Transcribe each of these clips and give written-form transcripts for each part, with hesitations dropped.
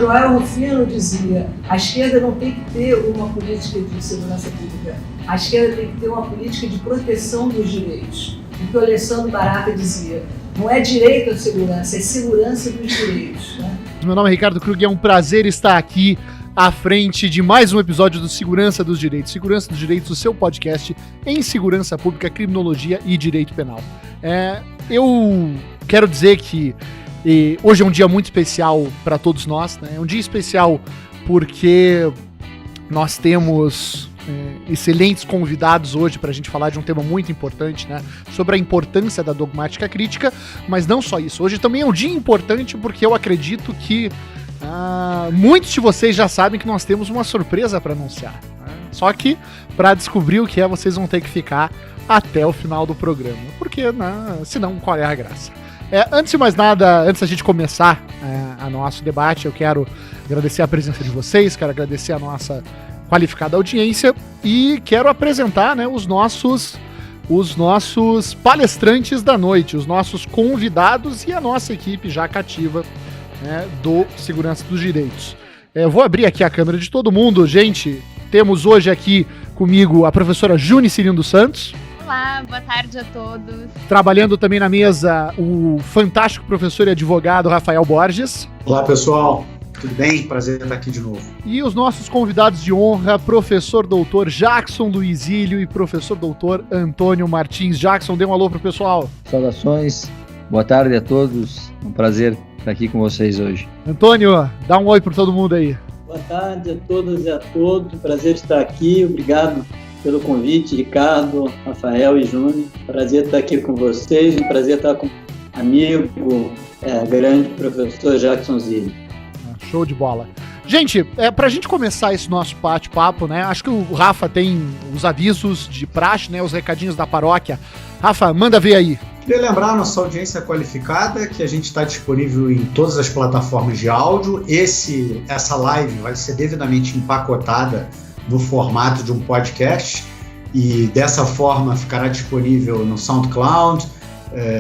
Joel Rufino dizia: a esquerda não tem que ter uma política de segurança pública, a esquerda tem que ter uma política de proteção dos direitos. O que o Alessandro Barata dizia: não é direito à segurança, é segurança dos direitos. Né? Meu nome é Ricardo Krug e é um prazer estar aqui à frente de mais um episódio do Segurança dos Direitos. Segurança dos Direitos, o seu podcast em segurança pública, criminologia e direito penal. Eu quero dizer que hoje é um dia muito especial para todos nós, né? É um dia especial porque nós temos excelentes convidados hoje para a gente falar de um tema muito importante, né? Sobre a importância da dogmática crítica, mas não só isso. Hoje também é um dia importante porque eu acredito que muitos de vocês já sabem que nós temos uma surpresa para anunciar. Né? Só que, para descobrir o que é, vocês vão ter que ficar até o final do programa. Porque, né, senão, qual é a graça? Antes de mais nada, antes da gente começar o nosso debate, eu quero agradecer a presença de vocês, quero agradecer a nossa qualificada audiência e quero apresentar, né, os nossos palestrantes da noite, os nossos convidados e a nossa equipe já cativa, né, do Segurança dos Direitos. Eu vou abrir aqui a câmera de todo mundo, gente. Temos hoje aqui comigo a professora Juni Cirino dos Santos. Olá, boa tarde a todos. Trabalhando também na mesa o fantástico professor e advogado Rafael Borges. Olá, pessoal. Tudo bem? Prazer estar aqui de novo. E os nossos convidados de honra, professor doutor Jackson Luizílio e professor doutor Antônio Martins. Jackson, dê um alô pro pessoal. Saudações, boa tarde a todos. Um prazer estar aqui com vocês hoje. Antônio, dá um oi para todo mundo aí. Boa tarde a todas e a todos. Prazer estar aqui. Obrigado pelo convite, Ricardo, Rafael e Júnior. Prazer estar aqui com vocês. Um prazer estar com o amigo, grande professor Jackson Zilli. Show de bola. Gente, pra gente começar esse nosso bate-papo, né? Acho que o Rafa tem os avisos de praxe, né? Os recadinhos da paróquia. Rafa, manda ver aí. Queria lembrar a nossa audiência qualificada que a gente está disponível em todas as plataformas de áudio. Essa live vai ser devidamente empacotada no formato de um podcast e dessa forma ficará disponível no SoundCloud,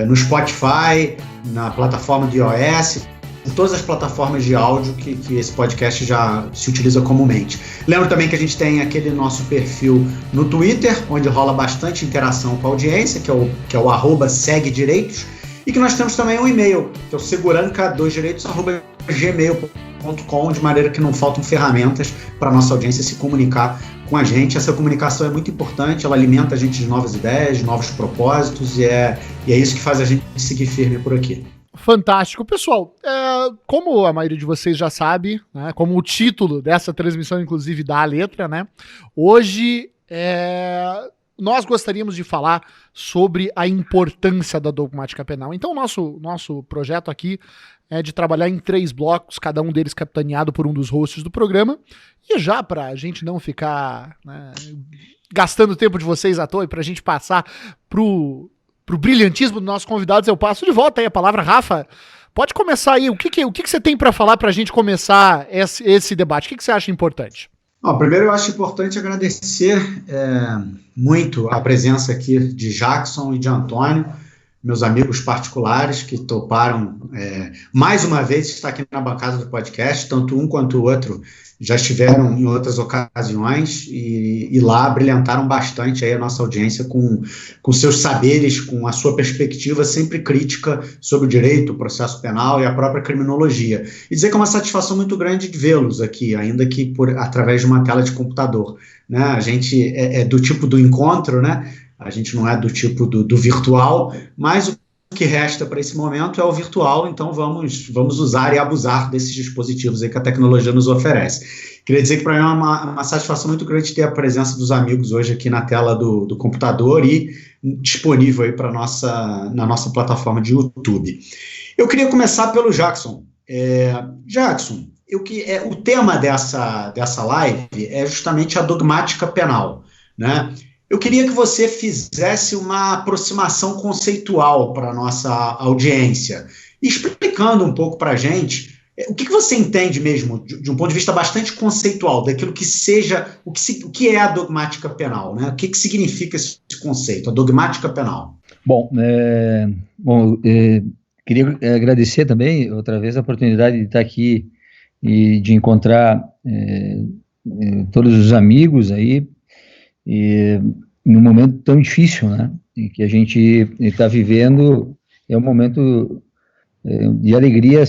no Spotify, na plataforma do iOS, em todas as plataformas de áudio que esse podcast já se utiliza comumente. Lembro também que a gente tem aquele nosso perfil no Twitter, onde rola bastante interação com a audiência, que é o @seguedireitos, e que nós temos também um e-mail, que é o seguranca2direitos@gmail.com, de maneira que não faltam ferramentas para a nossa audiência se comunicar com a gente. Essa comunicação é muito importante, ela alimenta a gente de novas ideias, de novos propósitos, e é isso que faz a gente seguir firme por aqui. Fantástico. Pessoal, como a maioria de vocês já sabe, né, como o título dessa transmissão, inclusive, dá a letra, né, hoje nós gostaríamos de falar sobre a importância da dogmática penal. Então, o nosso projeto aqui é de trabalhar em 3 blocos, cada um deles capitaneado por um dos hosts do programa, e já para a gente não ficar, né, gastando o tempo de vocês à toa e para a gente passar pro brilhantismo dos nossos convidados, eu passo de volta aí a palavra. Rafa, pode começar aí. O que você tem para falar para a gente começar esse debate? O que você acha importante? Primeiro, eu acho importante agradecer muito a presença aqui de Jackson e de Antônio, meus amigos particulares que toparam mais uma vez estar aqui na bancada do podcast. Tanto um quanto o outro já estiveram em outras ocasiões e lá brilhantaram bastante aí a nossa audiência com seus saberes, com a sua perspectiva sempre crítica sobre o direito, o processo penal e a própria criminologia. E dizer que é uma satisfação muito grande de vê-los aqui, ainda que através de uma tela de computador, né? A gente é do tipo do encontro, né? A gente não é do tipo do virtual, mas o que resta para esse momento é o virtual, então vamos usar e abusar desses dispositivos aí que a tecnologia nos oferece. Queria dizer que para mim é uma satisfação muito grande ter a presença dos amigos hoje aqui na tela do computador e disponível aí na nossa plataforma de YouTube. Eu queria começar pelo Jackson. Jackson, o tema dessa live é justamente a dogmática penal, né? Eu queria que você fizesse uma aproximação conceitual para a nossa audiência, explicando um pouco para a gente o que você entende mesmo, de um ponto de vista bastante conceitual, daquilo que seja, o que é a dogmática penal, né? O que significa esse conceito, a dogmática penal? Bom, queria agradecer também, outra vez, a oportunidade de estar aqui e de encontrar todos os amigos aí, num momento tão difícil, né, em que a gente está vivendo. É um momento de alegria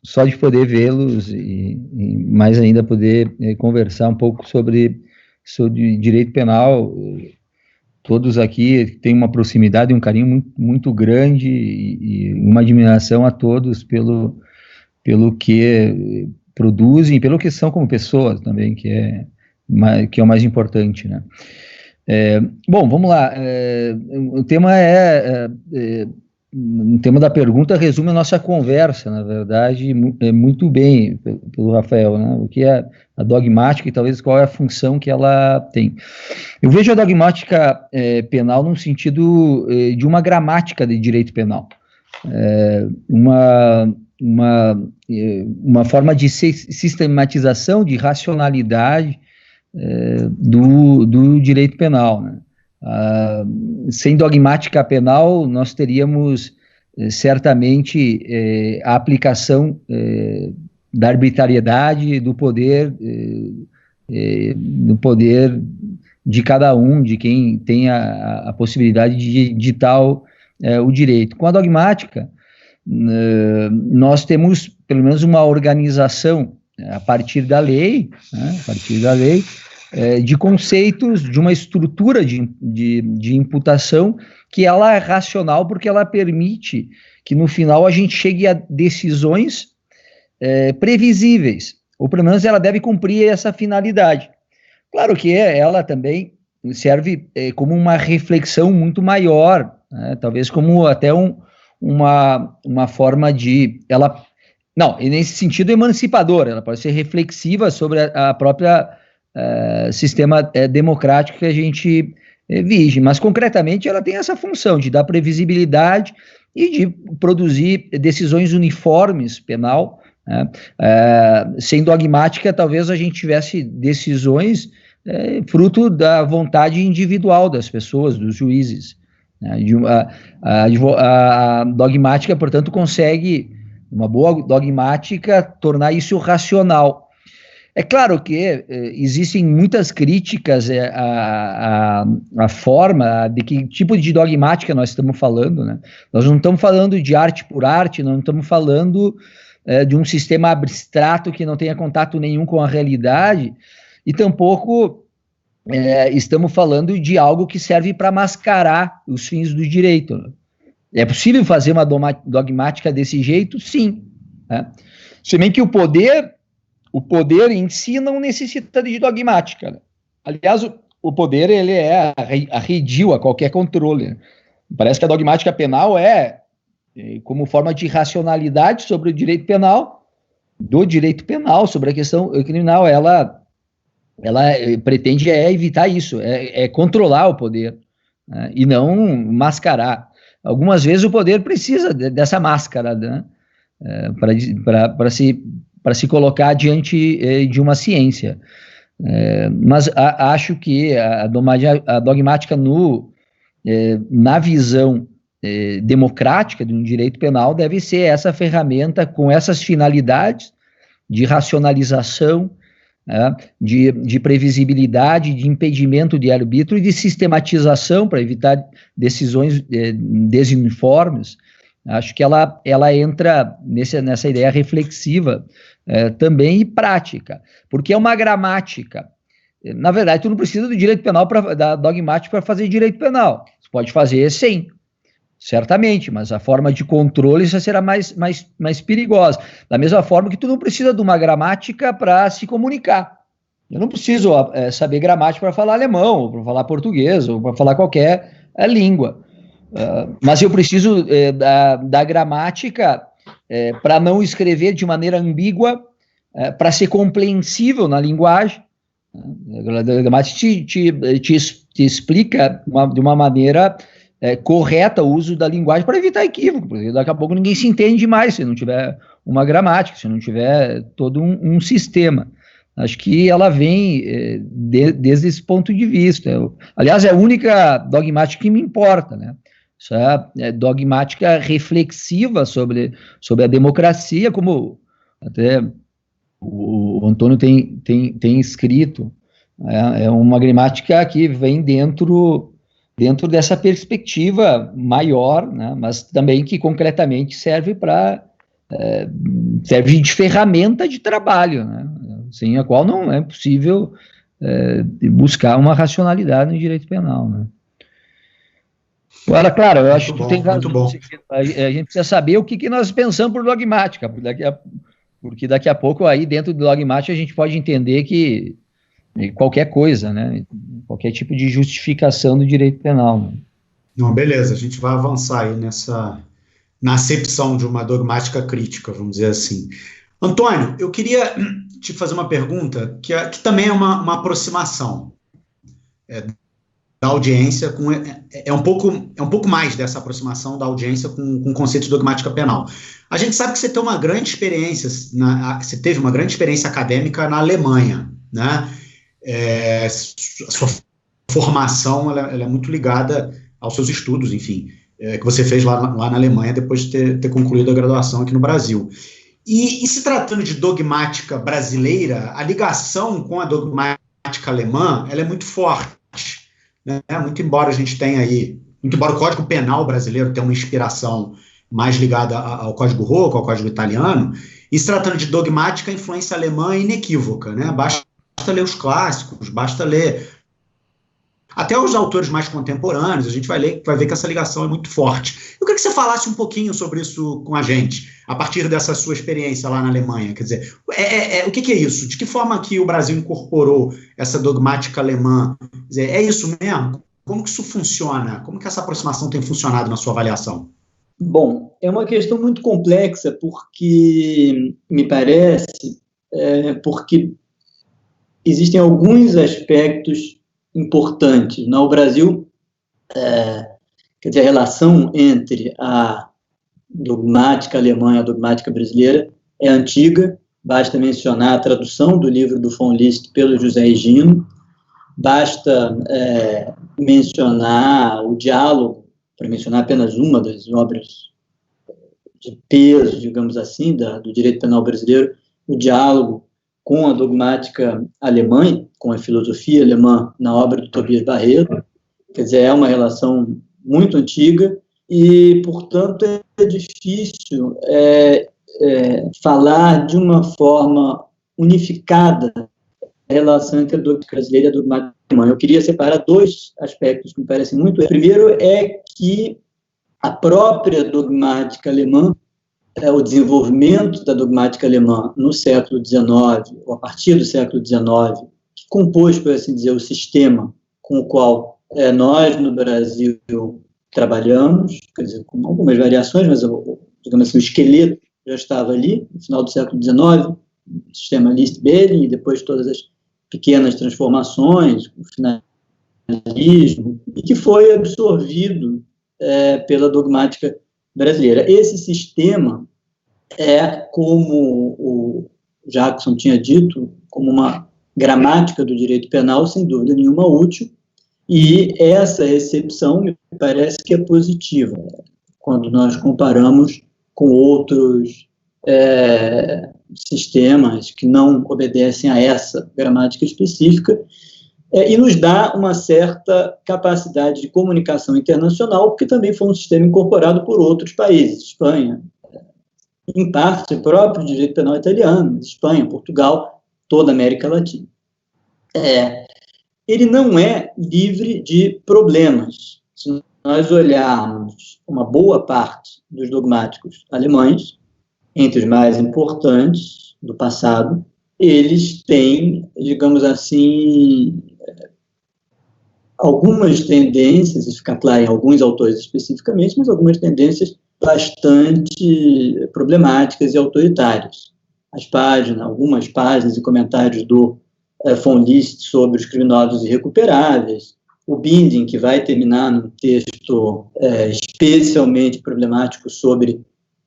só de poder vê-los e mais ainda poder conversar um pouco sobre direito penal. Todos aqui têm uma proximidade, um carinho muito, muito grande e uma admiração a todos pelo que produzem, pelo que são como pessoas também, que é o mais importante, né? Bom, vamos lá. O tema o tema da pergunta resume a nossa conversa, na verdade, muito bem pelo Rafael, né? O que é a dogmática e talvez qual é a função que ela tem. Eu vejo a dogmática penal no sentido de uma gramática de direito penal, uma forma de sistematização, de racionalidade do direito penal, né? Sem dogmática penal, nós teríamos certamente a aplicação da arbitrariedade, do poder de cada um, de quem tem a possibilidade de ditar o direito. Com a dogmática, nós temos pelo menos uma organização a partir da lei, né, de conceitos, de uma estrutura de imputação que ela é racional, porque ela permite que no final a gente chegue a decisões previsíveis, ou pelo menos ela deve cumprir essa finalidade. Claro que ela também serve como uma reflexão muito maior, né, talvez como até uma forma de... Não, e nesse sentido emancipadora, ela pode ser reflexiva sobre a própria sistema democrático que a gente vive, mas concretamente ela tem essa função de dar previsibilidade e de produzir decisões uniformes penal, né? Sem dogmática, talvez a gente tivesse decisões fruto da vontade individual das pessoas, dos juízes, né? A dogmática, portanto, consegue, uma boa dogmática, tornar isso racional. É claro que existem muitas críticas à forma, de que tipo de dogmática nós estamos falando, né? Nós não estamos falando de arte por arte, não estamos falando de um sistema abstrato que não tenha contato nenhum com a realidade, e tampouco estamos falando de algo que serve para mascarar os fins do direito, né? É possível fazer uma dogmática desse jeito? Sim, né? Se bem que o poder em si não necessita de dogmática, né? Aliás, o poder ele é arredio a qualquer controle, né? Parece que a dogmática penal como forma de racionalidade sobre o direito penal, sobre a questão criminal, ela pretende evitar isso, controlar o poder, né? E não mascarar. Algumas vezes o poder precisa dessa máscara, né? Para se colocar diante de uma ciência. Mas acho que a dogmática na visão democrática de um direito penal deve ser essa ferramenta com essas finalidades de racionalização, né, de previsibilidade, de impedimento de arbítrio e de sistematização para evitar decisões desuniformes. Acho que ela entra nessa ideia reflexiva também e prática, porque é uma gramática. Na verdade, tu não precisa do direito penal, da dogmática para fazer direito penal. Você pode fazer sim, certamente, mas a forma de controle já será mais perigosa. Da mesma forma que tu não precisa de uma gramática para se comunicar. Eu não preciso saber gramática para falar alemão, ou para falar português, ou para falar qualquer língua. Mas eu preciso da gramática para não escrever de maneira ambígua, para ser compreensível na linguagem. A gramática te explica de uma maneira correta o uso da linguagem para evitar equívoco, porque daqui a pouco ninguém se entende mais se não tiver uma gramática, se não tiver todo um sistema. Acho que ela vem desde esse ponto de vista. Aliás, é a única dogmática que me importa, né? Essa dogmática reflexiva sobre a democracia, como até o Antônio tem escrito, é uma gramática que vem dentro dessa perspectiva maior, né, mas também que concretamente serve de ferramenta de trabalho, né, sem a qual não é possível buscar uma racionalidade no direito penal, né. Agora, claro, eu acho que tu tem razão. A gente precisa saber o que nós pensamos por dogmática, porque daqui a pouco aí dentro do dogmática a gente pode entender que qualquer coisa, né, qualquer tipo de justificação do direito penal. Né? Não, beleza, a gente vai avançar aí na acepção de uma dogmática crítica, vamos dizer assim. Antônio, eu queria te fazer uma pergunta que também é uma aproximação da audiência, é um pouco mais dessa aproximação da audiência com o conceito de dogmática penal. A gente sabe que você tem uma grande experiência, você teve uma grande experiência acadêmica na Alemanha, né? A sua formação ela é muito ligada aos seus estudos, enfim, que você fez lá na Alemanha depois de ter concluído a graduação aqui no Brasil. E se tratando de dogmática brasileira, a ligação com a dogmática alemã ela é muito forte. Né? Muito embora o Código Penal brasileiro tenha uma inspiração mais ligada ao Código Rocco, ao Código Italiano, e se tratando de dogmática, a influência alemã é inequívoca, né? Basta ler os clássicos, basta ler até os autores mais contemporâneos, a gente vai ver que essa ligação é muito forte. Eu queria que você falasse um pouquinho sobre isso com a gente, a partir dessa sua experiência lá na Alemanha. Quer dizer, o que é isso? De que forma que o Brasil incorporou essa dogmática alemã? Quer dizer, é isso mesmo? Como que isso funciona? Como que essa aproximação tem funcionado na sua avaliação? Bom, é uma questão muito complexa, porque, me parece, porque existem alguns aspectos importantes. No Brasil, quer dizer, a relação entre a dogmática alemã e a dogmática brasileira é antiga, basta mencionar a tradução do livro do von List pelo José Higino, basta mencionar o diálogo, para mencionar apenas uma das obras de peso, digamos assim, do direito penal brasileiro, o diálogo com a dogmática alemã, com a filosofia alemã na obra do Tobias Barreto. Quer dizer, é uma relação muito antiga e, portanto, é difícil falar de uma forma unificada a relação entre a dogmática brasileira e a dogmática alemã. Eu queria separar dois aspectos que me parecem muito. O primeiro é que a própria dogmática alemã, o desenvolvimento da dogmática alemã no século XIX, ou a partir do século XIX, que compôs, por assim dizer, o sistema com o qual nós, no Brasil, trabalhamos, quer dizer, com algumas variações, mas, digamos assim, o esqueleto já estava ali, no final do século XIX, o sistema List-Behring, e depois todas as pequenas transformações, o finalismo, e que foi absorvido pela dogmática brasileira. Esse sistema como o Jackson tinha dito, como uma gramática do direito penal, sem dúvida nenhuma útil, e essa recepção me parece que é positiva, quando nós comparamos com outros sistemas que não obedecem a essa gramática específica, e nos dá uma certa capacidade de comunicação internacional, porque também foi um sistema incorporado por outros países, Espanha, em parte o próprio direito penal italiano, Espanha, Portugal, toda a América Latina. Ele não é livre de problemas. Se nós olharmos uma boa parte dos dogmáticos alemães, entre os mais importantes do passado, eles têm, digamos assim, algumas tendências, isso fica claro em alguns autores especificamente, mas algumas tendências bastante problemáticas e autoritárias. Algumas páginas e comentários do von List sobre os criminosos irrecuperáveis, o Binding, que vai terminar num texto especialmente problemático sobre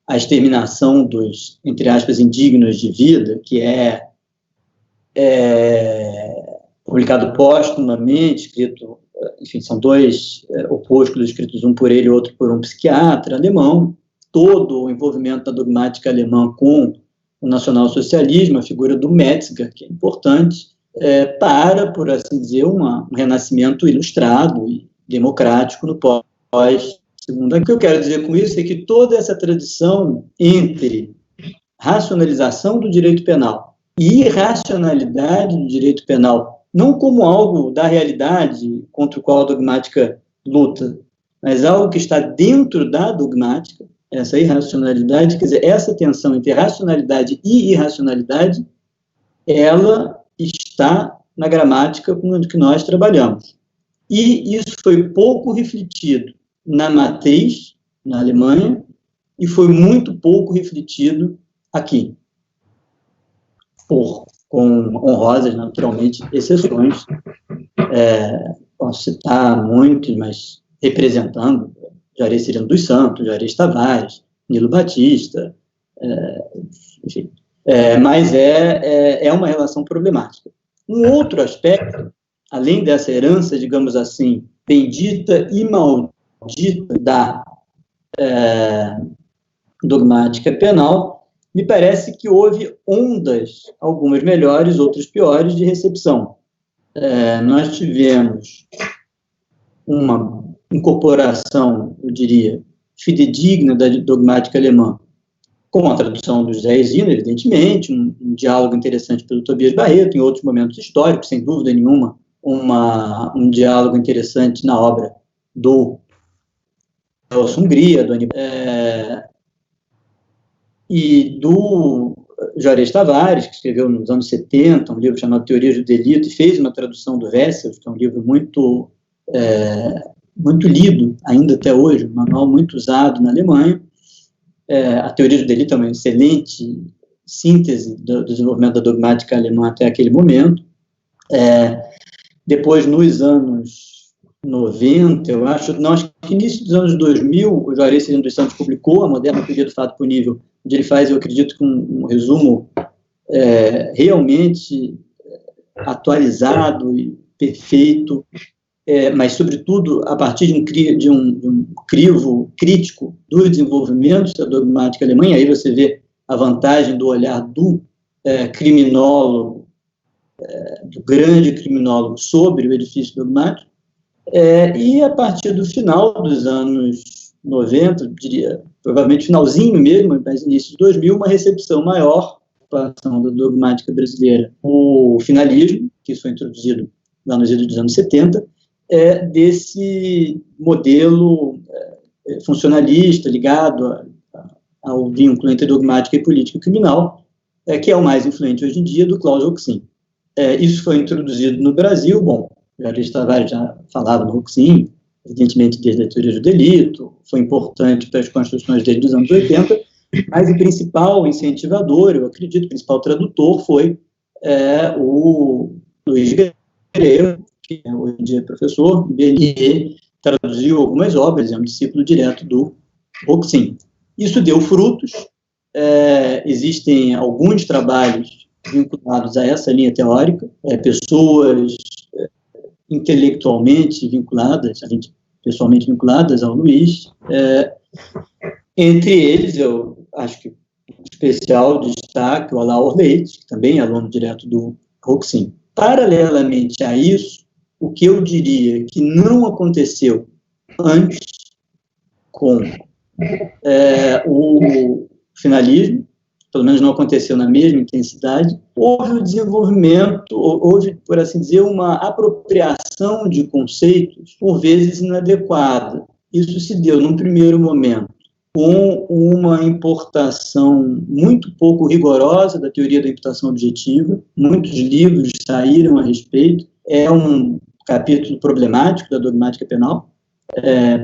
a exterminação dos, entre aspas, indignos de vida, que publicado póstumamente, escrito, enfim, são dois opúsculos escritos, um por ele e outro por um psiquiatra alemão. Todo o envolvimento da dogmática alemã com o nacionalsocialismo, a figura do Metzger, que é importante, para, por assim dizer, um renascimento ilustrado e democrático no pós-segunda. O que eu quero dizer com isso é que toda essa tradição entre racionalização do direito penal e irracionalidade do direito penal, não como algo da realidade contra o qual a dogmática luta, mas algo que está dentro da dogmática, essa irracionalidade, quer dizer, essa tensão entre racionalidade e irracionalidade, ela está na gramática com que nós trabalhamos. E isso foi pouco refletido na matriz, na Alemanha, e foi muito pouco refletido aqui, com honrosas, naturalmente, exceções. Posso citar muitos, mas representando Juarez Cirino dos Santos, Juarez Tavares, Nilo Batista, enfim. Mas é uma relação problemática. Um outro aspecto, além dessa herança, digamos assim, bendita e maldita da dogmática penal, me parece que houve ondas, algumas melhores, outras piores, de recepção. Nós tivemos uma incorporação, eu diria, fidedigna da dogmática alemã, com a tradução do José Hesino, evidentemente, um diálogo interessante pelo Tobias Barreto, em outros momentos históricos, sem dúvida nenhuma, um diálogo interessante na obra do Nelson Hungria, do e do Juarez Tavares, que escreveu nos anos 70, um livro chamado Teorias do Delito, e fez uma tradução do Wessels, que é um livro muito lido ainda até hoje, um manual muito usado na Alemanha. A Teoria do Delito é uma excelente síntese do desenvolvimento da dogmática alemã até aquele momento. Depois, nos anos 90, eu acho que início dos anos 2000, o Juarez Cirino dos Santos publicou a Moderna Teoria do Fato Punível, onde ele faz, eu acredito, um resumo realmente atualizado e perfeito, mas, sobretudo, a partir de um crivo crítico do desenvolvimento da dogmática alemã. E aí você vê a vantagem do olhar do criminólogo, do grande criminólogo, sobre o edifício dogmático. E a partir do final dos anos 90, diria, provavelmente finalzinho mesmo, mas início de 2000, uma recepção maior da dogmática brasileira. O finalismo, que isso foi introduzido lá nos idos dos anos 70, desse modelo funcionalista ligado ao vínculo entre dogmática e política criminal, que é o mais influente hoje em dia, do Klaus Roxin. Isso foi introduzido no Brasil. Bom, Juarez Tavares já falava no Roxin, evidentemente desde a Teoria do Delito, foi importante para as construções dele dos anos 80, mas o principal incentivador, eu acredito, o principal tradutor foi o Luiz Guerreiro, que hoje em dia é professor, e ele traduziu algumas obras, é um discípulo direto do Roxin. Isso deu frutos, existem alguns trabalhos vinculados a essa linha teórica, pessoas intelectualmente vinculadas, pessoalmente vinculadas ao Luiz, entre eles, eu acho que especial destaque o Alain Orleitz, que também é aluno direto do Roxin. Paralelamente a isso, o que eu diria que não aconteceu antes com o finalismo, pelo menos não aconteceu na mesma intensidade, houve o desenvolvimento, houve, por assim dizer, uma apropriação de conceitos, por vezes inadequada. Isso se deu, num primeiro momento, com uma importação muito pouco rigorosa da teoria da imputação objetiva. Muitos livros saíram a respeito. É um capítulo problemático da dogmática penal,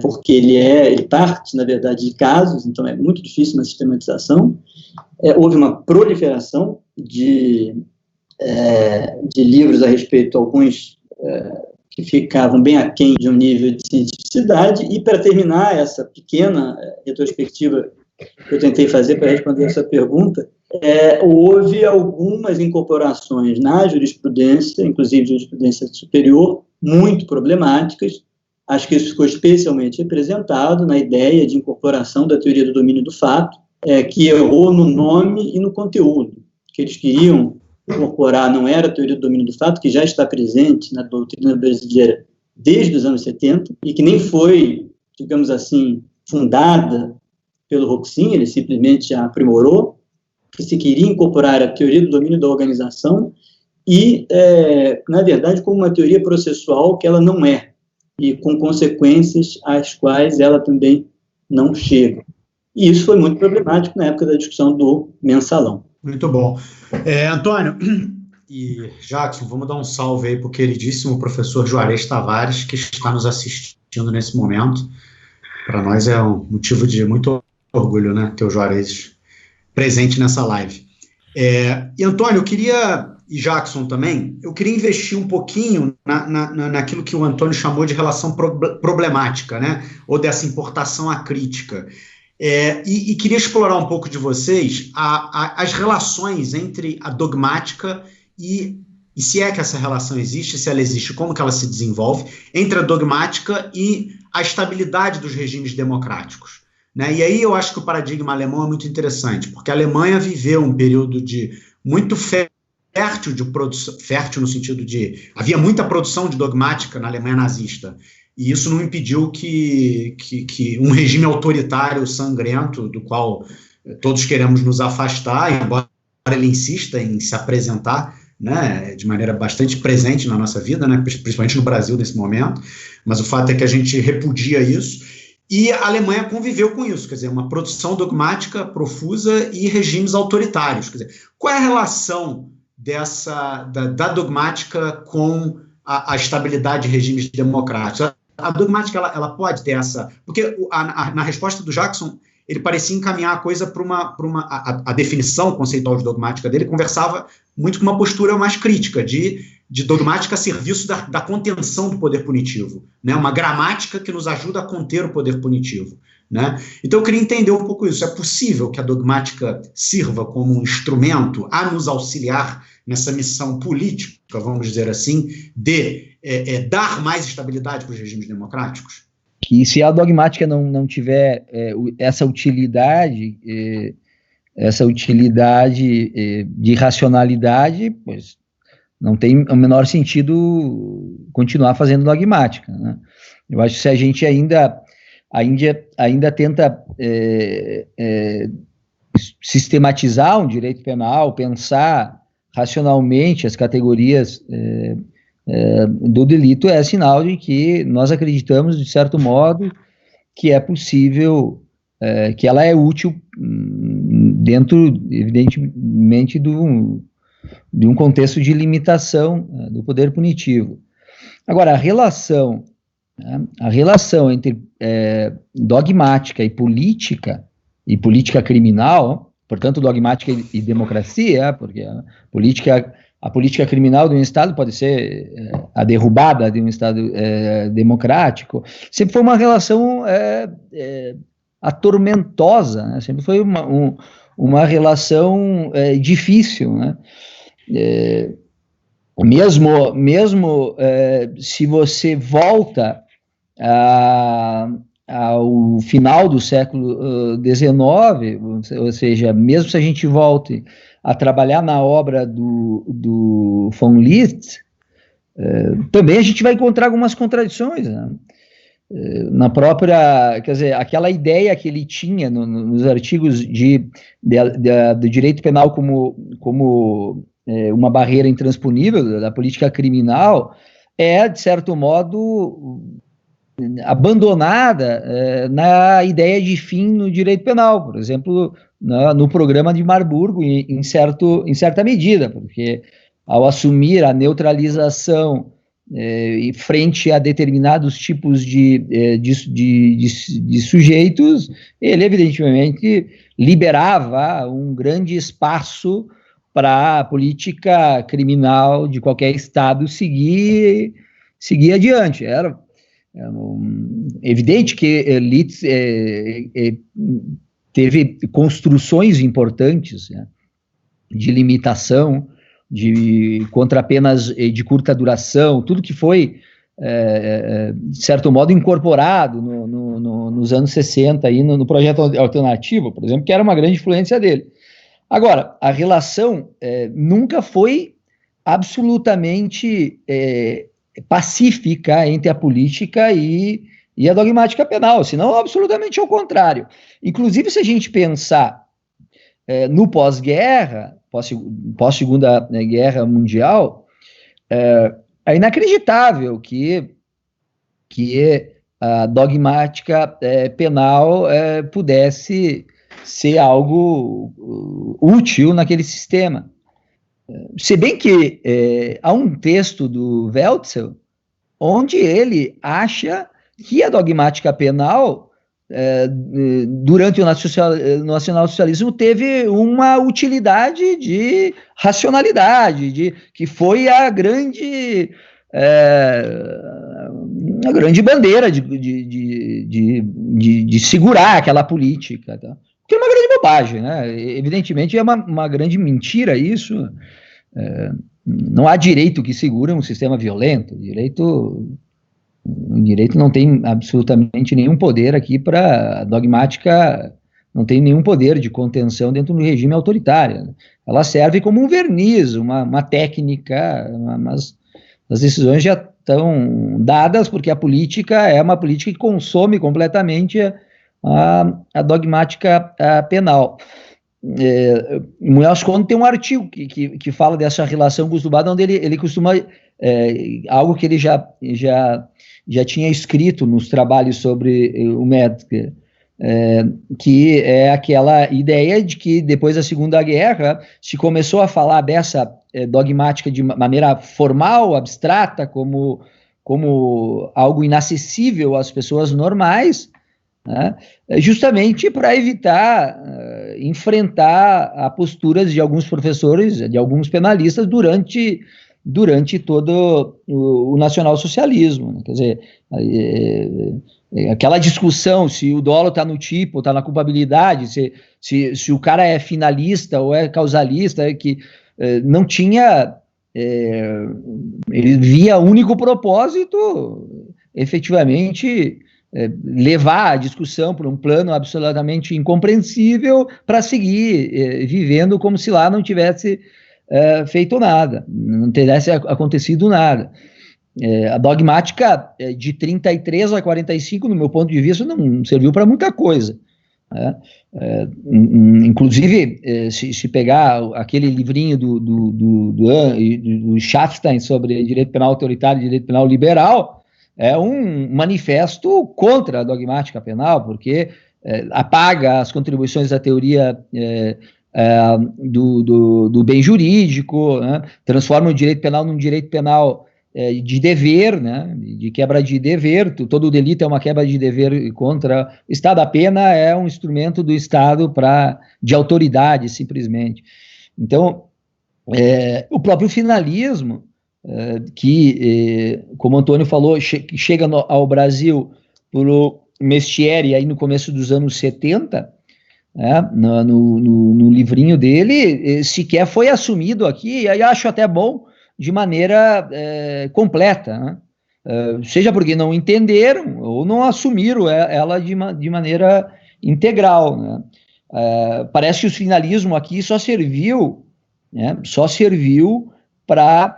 porque ele parte, na verdade, de casos, então é muito difícil uma sistematização. Houve uma proliferação de livros a respeito, alguns que ficavam bem aquém de um nível de cientificidade. E, para terminar essa pequena retrospectiva que eu tentei fazer para responder essa pergunta, houve algumas incorporações na jurisprudência, inclusive jurisprudência superior, muito problemáticas. Acho que isso ficou especialmente representado na ideia de incorporação da teoria do domínio do fato, que errou no nome e no conteúdo. O que eles queriam incorporar não era a teoria do domínio do Estado, que já está presente na doutrina brasileira desde os anos 70, e que nem foi, digamos assim, fundada pelo Roxin, ele simplesmente a aprimorou, que se queria incorporar a teoria do domínio da organização e, na verdade, como uma teoria processual que ela não é, e com consequências às quais ela também não chega. E isso foi muito problemático na época da discussão do mensalão. Muito bom. Antônio e Jackson, vamos dar um salve aí para o queridíssimo professor Juarez Tavares, que está nos assistindo nesse momento. Para nós é um motivo de muito orgulho, né, ter o Juarez presente nessa live. E Antônio, eu queria, e Jackson também, eu queria investir um pouquinho naquilo que o Antônio chamou de relação problemática, né, ou dessa importação à crítica. E queria explorar um pouco de vocês as relações entre a dogmática e se é que essa relação existe, se ela existe, como que ela se desenvolve, entre a dogmática e a estabilidade dos regimes democráticos, né? E aí eu acho que o paradigma alemão é muito interessante, porque a Alemanha viveu um período de muito fértil de produção, fértil no sentido de havia muita produção de dogmática na Alemanha nazista, e isso não impediu que um regime autoritário sangrento, do qual todos queremos nos afastar, embora ele insista em se apresentar, né, de maneira bastante presente na nossa vida, né, principalmente no Brasil nesse momento, mas o fato é que a gente repudia isso, e a Alemanha conviveu com isso, quer dizer, uma produção dogmática profusa e regimes autoritários. Quer dizer, qual é a relação da dogmática com a estabilidade de regimes democráticos? A dogmática, ela pode ter essa... Porque na resposta do Jackson, ele parecia encaminhar a coisa para a definição conceitual de dogmática dele, conversava muito com uma postura mais crítica, de dogmática a serviço da contenção do poder punitivo, né? Uma gramática que nos ajuda a conter o poder punitivo, né? Então eu queria entender um pouco isso. É possível que a dogmática sirva como um instrumento a nos auxiliar nessa missão política, vamos dizer assim, de dar mais estabilidade para os regimes democráticos? Que se a dogmática não tiver essa utilidade de racionalidade, pois não tem o menor sentido continuar fazendo dogmática, né? Eu acho que se a gente ainda tenta sistematizar um direito penal, pensar racionalmente as categorias do delito, é sinal de que nós acreditamos, de certo modo, que é possível, que ela é útil dentro, evidentemente, de um contexto de limitação do poder punitivo. Agora, a relação entre dogmática e política criminal, portanto, dogmática e democracia, porque a política criminal de um Estado pode ser a derrubada de um Estado democrático, sempre foi uma relação atormentosa, né? Sempre foi uma relação difícil, né? Mesmo se você volta ao final do século XIX, ou seja, mesmo se a gente volte a trabalhar na obra do von Liszt, também a gente vai encontrar algumas contradições, né? Na própria, quer dizer, aquela ideia que ele tinha nos artigos do direito penal como uma barreira intransponível da política criminal, de certo modo, abandonada na ideia de fim no direito penal, por exemplo, no programa de Marburgo, em certa medida, porque ao assumir a neutralização frente a determinados tipos de sujeitos, ele evidentemente liberava um grande espaço para a política criminal de qualquer Estado seguir adiante. Era evidente que Liszt teve construções importantes, né, de limitação, contra penas de curta duração, tudo que foi de certo modo, incorporado nos anos 60 aí, no projeto alternativo, por exemplo, que era uma grande influência dele. Agora, a relação nunca foi absolutamente pacífica entre a política e a dogmática penal, senão absolutamente ao contrário. Inclusive, se a gente pensar no pós-guerra, pós-Segunda Guerra Mundial, é inacreditável que a dogmática penal pudesse ser algo útil naquele sistema. Se bem que há um texto do Welzel onde ele acha que a dogmática penal, durante o nacionalsocialismo, teve uma utilidade de racionalidade, que foi a grande bandeira de segurar aquela política, tá? Que é uma grande bobagem, né? Evidentemente é uma grande mentira isso. Não há direito que segure um sistema violento. O direito não tem absolutamente nenhum poder aqui para a dogmática, não tem nenhum poder de contenção dentro do regime autoritário. Ela serve como um verniz, uma técnica, mas as decisões já estão dadas, porque a política é uma política que consome completamente a dogmática penal. Munhoz Konde tem um artigo que fala dessa relação costumada, onde ele costuma, algo que ele já tinha escrito nos trabalhos sobre o Metzger, que é aquela ideia de que depois da Segunda Guerra se começou a falar dessa dogmática de maneira formal, abstrata, como algo inacessível às pessoas normais, né, justamente para evitar enfrentar a posturas de alguns professores, de alguns penalistas durante todo o nacionalsocialismo, né? Quer dizer, aquela discussão se o dolo está no tipo, está na culpabilidade, se o cara é finalista ou é causalista, que não tinha, ele via único propósito, efetivamente, levar a discussão para um plano absolutamente incompreensível para seguir vivendo como se lá não tivesse feito nada, não tivesse acontecido nada. A dogmática de 33 a 45, no meu ponto de vista, não serviu para muita coisa, né? Inclusive, se pegar aquele livrinho do Schaffstein sobre direito penal autoritário e direito penal liberal, é um manifesto contra a dogmática penal, porque apaga as contribuições da teoria do bem jurídico, né? Transforma o direito penal num direito penal de dever, né? De quebra de dever. Todo delito é uma quebra de dever contra o Estado. A pena é um instrumento do Estado de autoridade, simplesmente. Então, o próprio finalismo, como o Antônio falou, chega ao Brasil por Mestieri aí no começo dos anos 70, no livrinho dele, sequer foi assumido aqui, e aí acho até bom, de maneira completa, né? Seja porque não entenderam ou não assumiram ela de maneira integral, né? Parece que o finalismo aqui só serviu para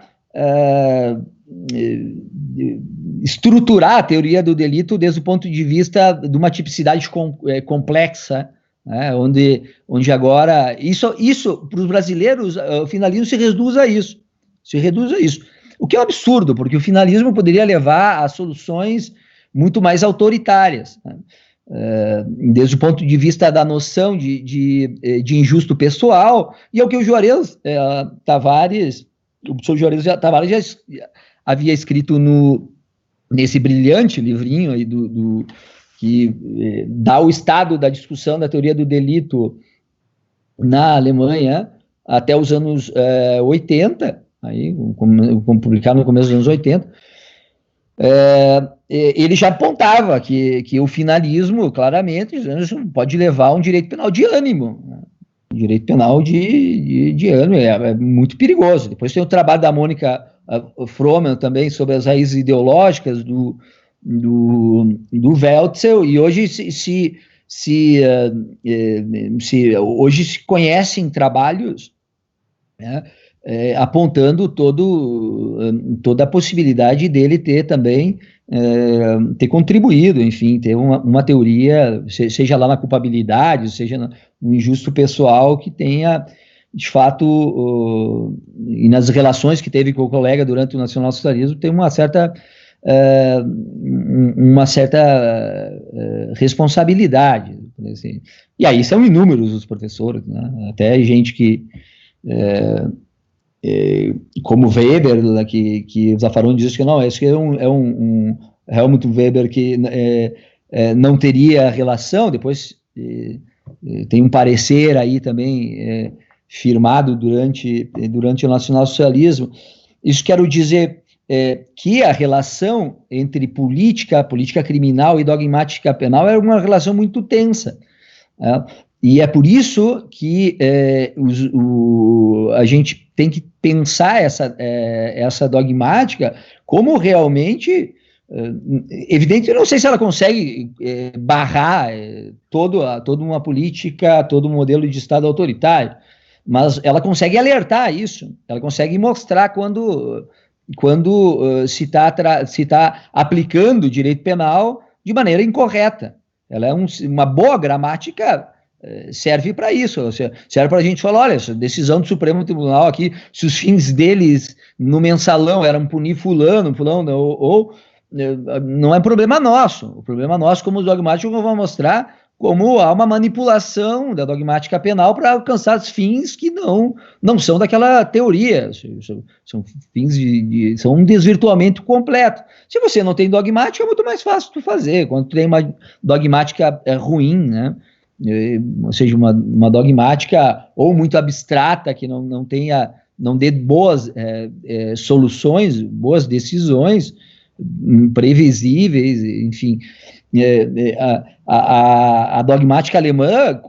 estruturar a teoria do delito desde o ponto de vista de uma tipicidade complexa, né, onde agora isso para os brasileiros, o finalismo se reduz a isso, o que é um absurdo, porque o finalismo poderia levar a soluções muito mais autoritárias, né? Desde o ponto de vista da noção de injusto pessoal, e é o que o Juarez Tavares, o professor Juarez Tavares já havia escrito nesse brilhante livrinho aí que dá o estado da discussão da teoria do delito na Alemanha até os anos 80, aí, publicado no começo dos anos 80, ele já apontava que o finalismo, claramente, pode levar a um direito penal de ânimo, né? Direito penal de ânimo é muito perigoso. Depois tem o trabalho da Mônica Fromm também sobre as raízes ideológicas do Weltzel, e hoje hoje se conhecem trabalhos, né, apontando toda a possibilidade dele ter também ter contribuído, enfim, ter uma teoria, seja lá na culpabilidade, seja no injusto pessoal, que tenha, de fato, e nas relações que teve com o colega durante o nacionalsocialismo, tem uma certa responsabilidade, assim. E aí são inúmeros os professores, né? Até gente que como Weber, que o Zaffaroni diz que não, esse que é um Helmut Weber que não teria relação. Depois tem um parecer aí também firmado durante o nacionalsocialismo. Isso quero dizer que a relação entre política criminal e dogmática penal era uma relação muito tensa, né? E é por isso que a gente tem que pensar essa dogmática como realmente evidente. Eu não sei se ela consegue barrar toda uma política, todo um modelo de Estado autoritário, mas ela consegue alertar isso, ela consegue mostrar quando se está aplicando o direito penal de maneira incorreta. Ela é uma boa gramática. Serve para isso, serve para a gente falar, olha, essa decisão do Supremo Tribunal aqui, se os fins deles no mensalão eram punir fulano, ou não é problema nosso. O problema nosso, como os dogmáticos, vão mostrar como há uma manipulação da dogmática penal para alcançar os fins que não são daquela teoria, são fins são um desvirtuamento completo. Se você não tem dogmática, é muito mais fácil de fazer, quando tu tem uma dogmática ruim, né? Ou seja, uma dogmática ou muito abstrata, que não dê boas soluções, boas decisões, previsíveis, enfim. A dogmática alemã,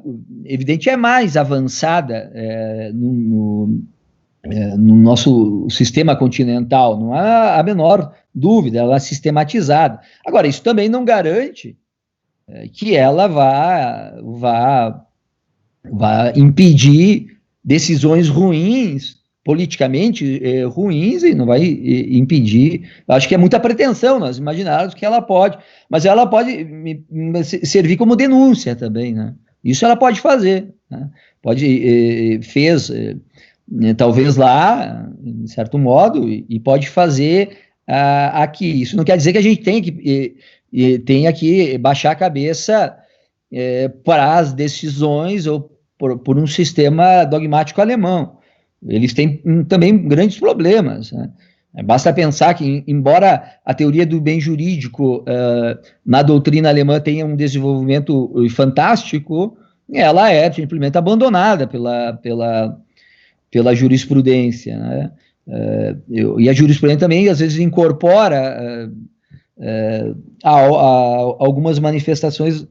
evidente, é mais avançada no nosso sistema continental, não há a menor dúvida, ela é sistematizada. Agora, isso também não garante que ela vá impedir decisões ruins, politicamente ruins, e não vai impedir. Acho que é muita pretensão nós imaginarmos que ela pode, mas ela pode servir como denúncia também, né? Isso ela pode fazer, né? Fez talvez lá, de certo modo, e pode fazer aqui. Isso não quer dizer que a gente tenha que baixar a cabeça para as decisões ou por um sistema dogmático alemão. Eles têm também grandes problemas, né? Basta pensar que, embora a teoria do bem jurídico na doutrina alemã tenha um desenvolvimento fantástico, ela é simplesmente abandonada pela jurisprudência, né? E a jurisprudência também, às vezes, incorpora algumas manifestações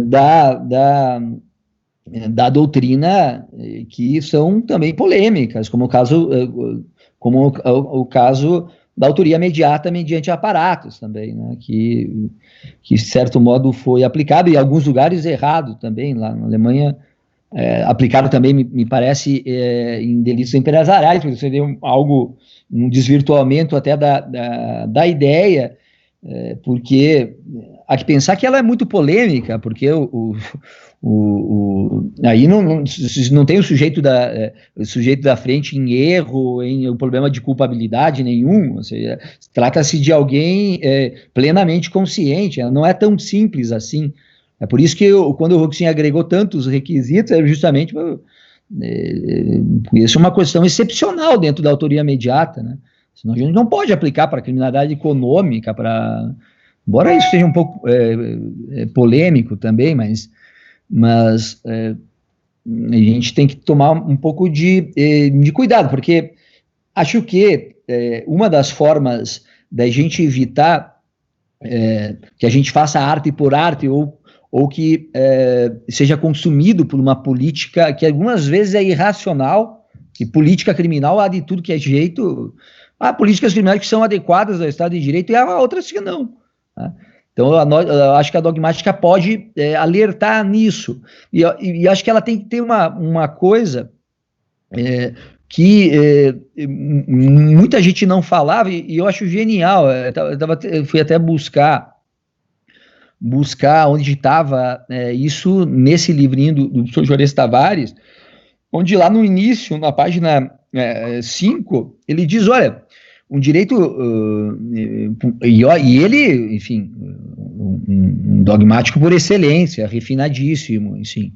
da doutrina que são também polêmicas, como o caso da autoria imediata mediante aparatos também, né, que de certo modo foi aplicado, e em alguns lugares errado também, lá na Alemanha, aplicado também, me parece, em delitos empresariais, porque seria um desvirtuamento até da ideia, porque há que pensar que ela é muito polêmica, porque aí não tem o sujeito da frente em erro, em um problema de culpabilidade nenhum, ou seja, trata-se de alguém plenamente consciente, não é tão simples assim. É por isso que quando o Roxin agregou tantos requisitos, é justamente isso é uma questão excepcional dentro da autoria imediata, né? Senão a gente não pode aplicar para a criminalidade econômica, embora isso seja um pouco polêmico também, mas a gente tem que tomar um pouco de cuidado, porque acho que uma das formas da gente evitar que a gente faça arte por arte, ou que seja consumido por uma política que algumas vezes é irracional, E política criminal há de tudo que é jeito. Há políticas criminais que são adequadas ao Estado de Direito e há outras que não. Tá? Então, eu acho que a dogmática pode alertar nisso. E acho que ela tem que ter uma coisa que muita gente não falava, e eu acho genial. Eu fui até buscar onde estava isso nesse livrinho do professor Juarez Tavares, onde lá no início, na página 5, ele diz, olha, um direito, e ele, enfim, um dogmático por excelência, refinadíssimo, enfim,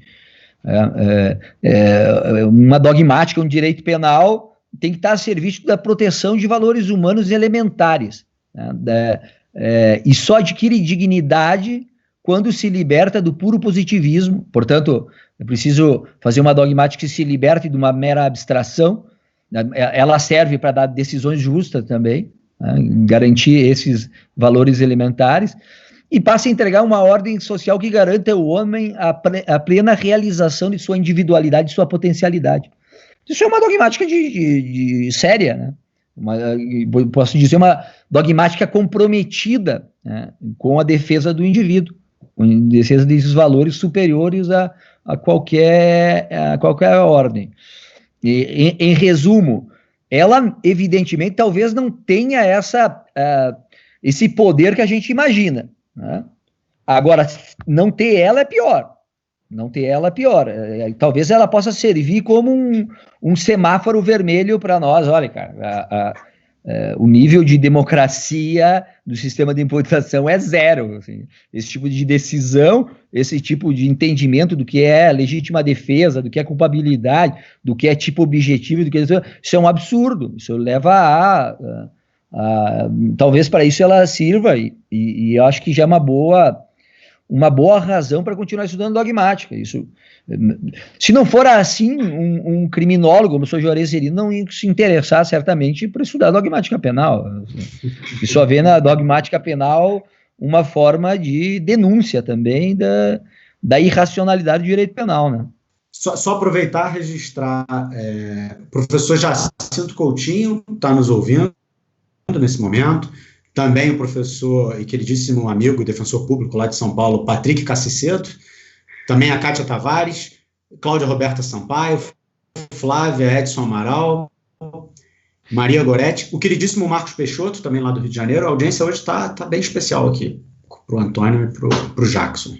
uma dogmática, um direito penal tem que estar a serviço da proteção de valores humanos elementares, né, e só adquire dignidade quando se liberta do puro positivismo. Portanto, é preciso fazer uma dogmática que se liberte de uma mera abstração. Ela serve para dar decisões justas também, né, garantir esses valores elementares, e passa a entregar uma ordem social que garanta ao homem a plena realização de sua individualidade e sua potencialidade. Isso é uma dogmática de séria, né? Posso dizer, uma dogmática comprometida, né, com a defesa do indivíduo, com a defesa desses valores superiores a qualquer ordem. Em resumo, ela, evidentemente, talvez não tenha esse poder que a gente imagina, né? Agora, não ter ela é pior. Não ter ela é pior. Talvez ela possa servir como um semáforo vermelho para nós. Olha, cara, o nível de democracia do sistema de imputação é zero. Assim. Esse tipo de decisão, esse tipo de entendimento do que é legítima defesa, do que é culpabilidade, do que é tipo objetivo, isso é um absurdo. Isso leva talvez para isso ela sirva, e eu acho que já é uma boa razão para continuar estudando dogmática. Isso, se não for assim, um criminólogo como o Sr. Juarez não ia se interessar certamente por estudar dogmática penal, e só vê na dogmática penal uma forma de denúncia também da irracionalidade do direito penal, né? Só aproveitar e registrar, o professor Jacinto Coutinho está nos ouvindo nesse momento, também o professor e queridíssimo amigo, defensor público lá de São Paulo, Patrick Cassiceto, também a Kátia Tavares, Cláudia Roberta Sampaio, Flávia Edson Amaral, Maria Goretti, o queridíssimo Marcos Peixoto, também lá do Rio de Janeiro. A audiência hoje está bem especial aqui, para o Antônio e para o Jackson.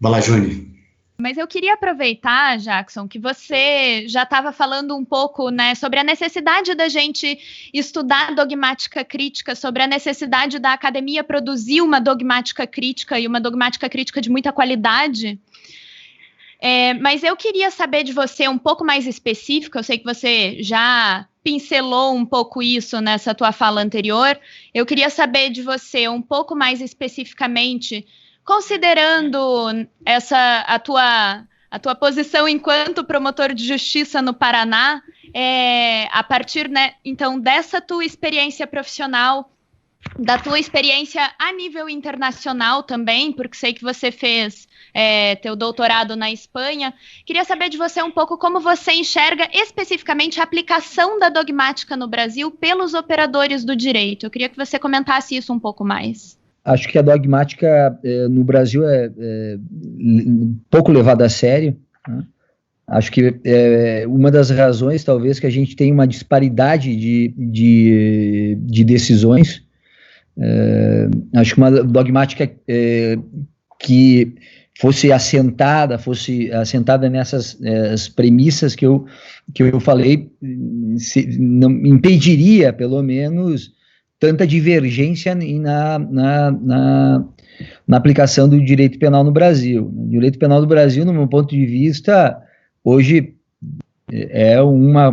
Vai lá, Júnior. Mas eu queria aproveitar, Jackson, que você já estava falando um pouco, né, sobre a necessidade da gente estudar dogmática crítica, sobre a necessidade da academia produzir uma dogmática crítica e uma dogmática crítica de muita qualidade. Mas eu queria saber de você um pouco mais específico. Eu sei que você já pincelou um pouco isso nessa tua fala anterior. Eu queria saber de você um pouco mais especificamente, considerando a tua posição enquanto promotor de justiça no Paraná, a partir, né, então, dessa tua experiência profissional, da tua experiência a nível internacional também, porque sei que você fez teu doutorado na Espanha, queria saber de você um pouco como você enxerga especificamente a aplicação da dogmática no Brasil pelos operadores do direito. Eu queria que você comentasse isso um pouco mais. Acho que a dogmática no Brasil é pouco levada a sério, né? Acho que uma das razões, talvez, que a gente tem uma disparidade de decisões. Acho que uma dogmática que fosse assentada nessas premissas que eu falei, não impediria, pelo menos, tanta divergência na aplicação do direito penal no Brasil. O direito penal do Brasil, no meu ponto de vista, hoje é uma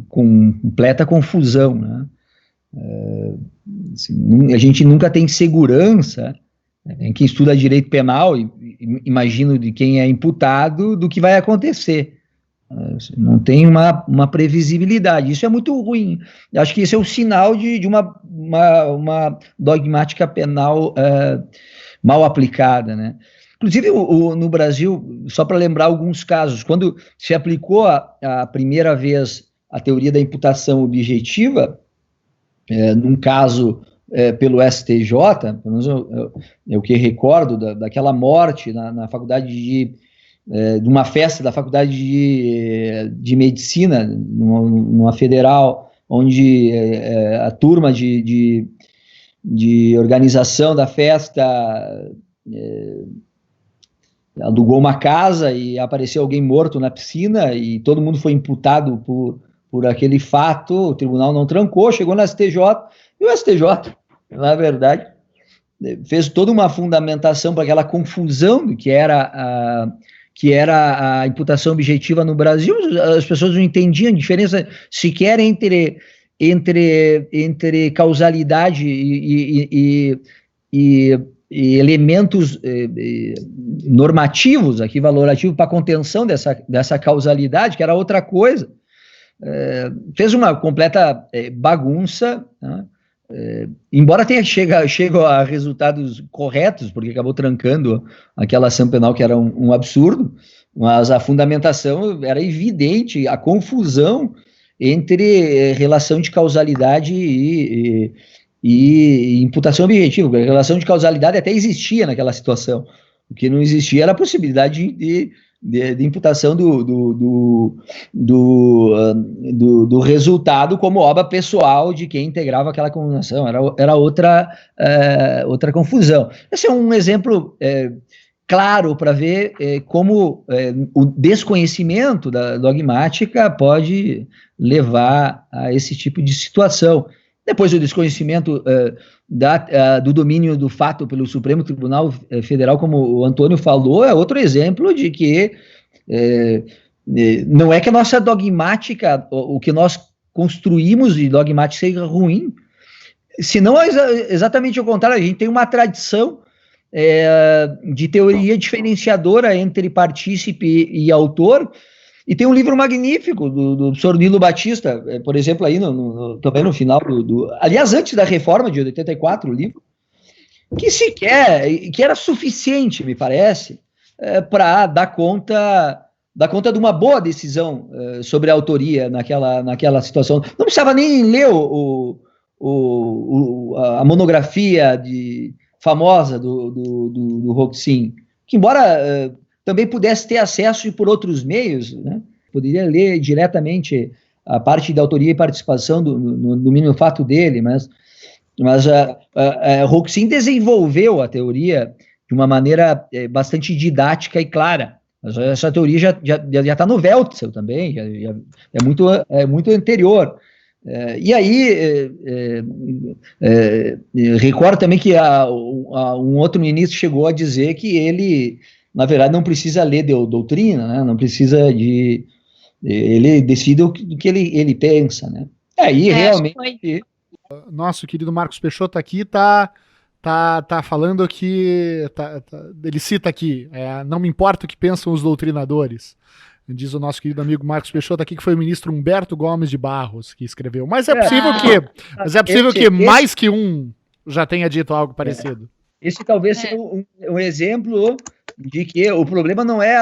completa confusão, né? Assim, a gente nunca tem segurança, em quem estuda direito penal, imagino de quem é imputado, do que vai acontecer. Não tem uma previsibilidade. Isso é muito ruim. Acho que esse é o sinal de uma dogmática penal mal aplicada, né? Inclusive, no Brasil, só para lembrar alguns casos, quando se aplicou a primeira vez a teoria da imputação objetiva, num caso pelo STJ, pelo menos o que recordo daquela morte na faculdade de uma festa da faculdade de medicina, numa federal, onde a turma de organização da festa alugou uma casa e apareceu alguém morto na piscina e todo mundo foi imputado por aquele fato. O tribunal não trancou, chegou no STJ, e o STJ, na verdade, fez toda uma fundamentação para aquela confusão que era a imputação objetiva no Brasil. As pessoas não entendiam a diferença sequer entre causalidade e elementos normativos, aqui valorativos para a contenção dessa causalidade, que era outra coisa. Fez uma completa bagunça, né? Embora tenha chegado a resultados corretos, porque acabou trancando aquela ação penal que era um absurdo, mas a fundamentação era evidente, a confusão entre relação de causalidade e imputação objetiva. A relação de causalidade até existia naquela situação. O que não existia era a possibilidade de imputação do resultado como obra pessoal de quem integrava aquela condenação. Era outra confusão. Esse é um exemplo claro para ver como o desconhecimento da dogmática pode levar a esse tipo de situação. Depois o desconhecimento do domínio do fato pelo Supremo Tribunal Federal, como o Antônio falou, é outro exemplo de que não é que a nossa dogmática, o que nós construímos de dogmática seja ruim, senão é exatamente o contrário. A gente tem uma tradição de teoria diferenciadora entre partícipe e autor. E tem um livro magnífico do professor Nilo Batista, por exemplo, aí também no final aliás, antes da reforma de 84, o livro, que era suficiente, me parece, para dar conta de uma boa decisão sobre a autoria naquela situação. Não precisava nem ler a monografia famosa do Roxin, que embora também pudesse ter acesso por outros meios, né? Poderia ler diretamente a parte da autoria e participação no domínio fato dele, mas Roxin desenvolveu a teoria de uma maneira bastante didática e clara. Mas essa teoria já está no Weltzel também, é muito anterior. E aí, recordo também que um outro ministro chegou a dizer que ele, na verdade, não precisa ler doutrina, né? Não precisa ele decide o que ele pensa, né? Aí, realmente... Nosso querido Marcos Peixoto aqui tá falando que... ele cita aqui, não me importa o que pensam os doutrinadores. Diz o nosso querido amigo Marcos Peixoto aqui que foi o ministro Humberto Gomes de Barros que escreveu. Mas é possível que mais que um já tenha dito algo parecido. Esse talvez seja um exemplo de que o problema não é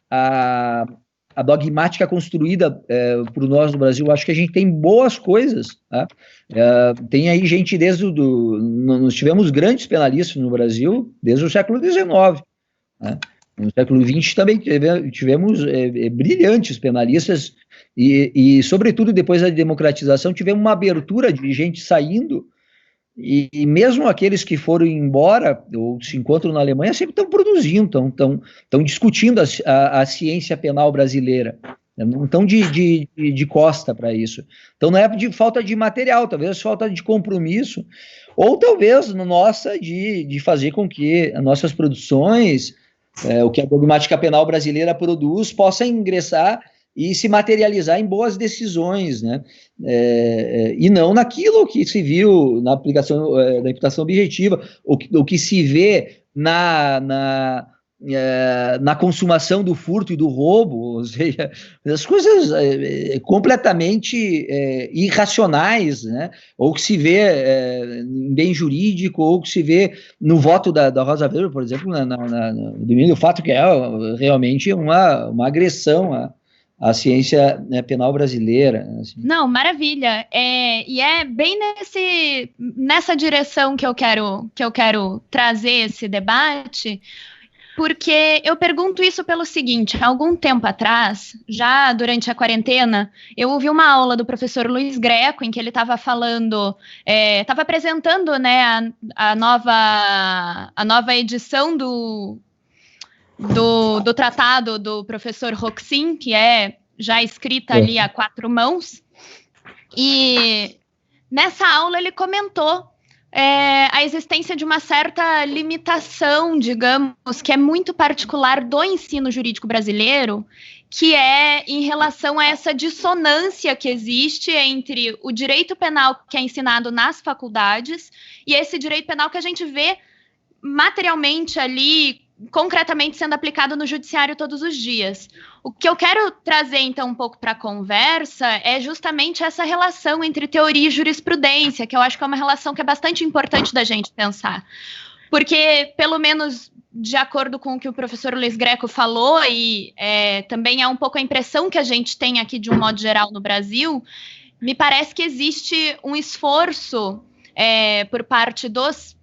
a dogmática construída por nós no Brasil. Acho que a gente tem boas coisas, tá? Tem aí gente nós tivemos grandes penalistas no Brasil desde o século XIX, né? No século XX também tivemos brilhantes penalistas e, sobretudo, depois da democratização, tivemos uma abertura de gente saindo. E mesmo aqueles que foram embora ou se encontram na Alemanha sempre estão produzindo, estão discutindo a ciência penal brasileira, não estão de costa para isso. Então não é de falta de material, talvez falta de compromisso, ou talvez nossa de fazer com que as nossas produções, o que a dogmática penal brasileira produz, possa ingressar e se materializar em boas decisões, né? E não naquilo que se viu na aplicação da imputação objetiva, o que se vê na na consumação do furto e do roubo, ou seja, as coisas completamente irracionais, né? Ou que se vê em bem jurídico, ou que se vê no voto da Rosa Weber, por exemplo, no domingo, o fato que é realmente uma agressão à ciência penal brasileira. Assim. Não, maravilha. E é bem nessa direção que eu quero trazer esse debate, porque eu pergunto isso pelo seguinte: há algum tempo atrás, já durante a quarentena, eu ouvi uma aula do professor Luiz Greco, em que ele estava falando, estava apresentando, né, a nova edição do tratado do professor Roxin, que é já escrita ali a 4 mãos, e nessa aula ele comentou a existência de uma certa limitação, digamos, que é muito particular do ensino jurídico brasileiro, que é em relação a essa dissonância que existe entre o direito penal que é ensinado nas faculdades e esse direito penal que a gente vê materialmente ali, concretamente sendo aplicado no judiciário todos os dias. O que eu quero trazer, então, um pouco para a conversa é justamente essa relação entre teoria e jurisprudência, que eu acho que é uma relação que é bastante importante da gente pensar. Porque, pelo menos de acordo com o que o professor Luiz Greco falou, e também é um pouco a impressão que a gente tem aqui de um modo geral no Brasil, me parece que existe um esforço por parte dos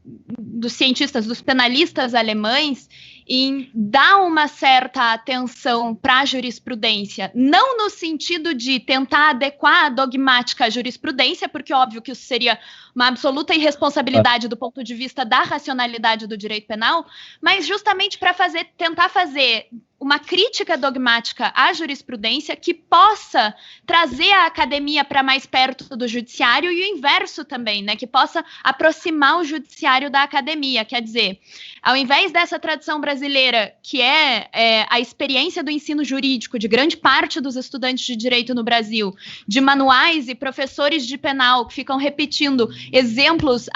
cientistas, dos penalistas alemães, em dar uma certa atenção para a jurisprudência, não no sentido de tentar adequar a dogmática à jurisprudência, porque óbvio que isso seria uma absoluta irresponsabilidade do ponto de vista da racionalidade do direito penal, mas justamente para tentar fazer uma crítica dogmática à jurisprudência que possa trazer a academia para mais perto do judiciário e o inverso também, né, que possa aproximar o judiciário da academia. Quer dizer, ao invés dessa tradição brasileira, que é a experiência do ensino jurídico de grande parte dos estudantes de direito no Brasil, de manuais e professores de penal que ficam repetindo exemplos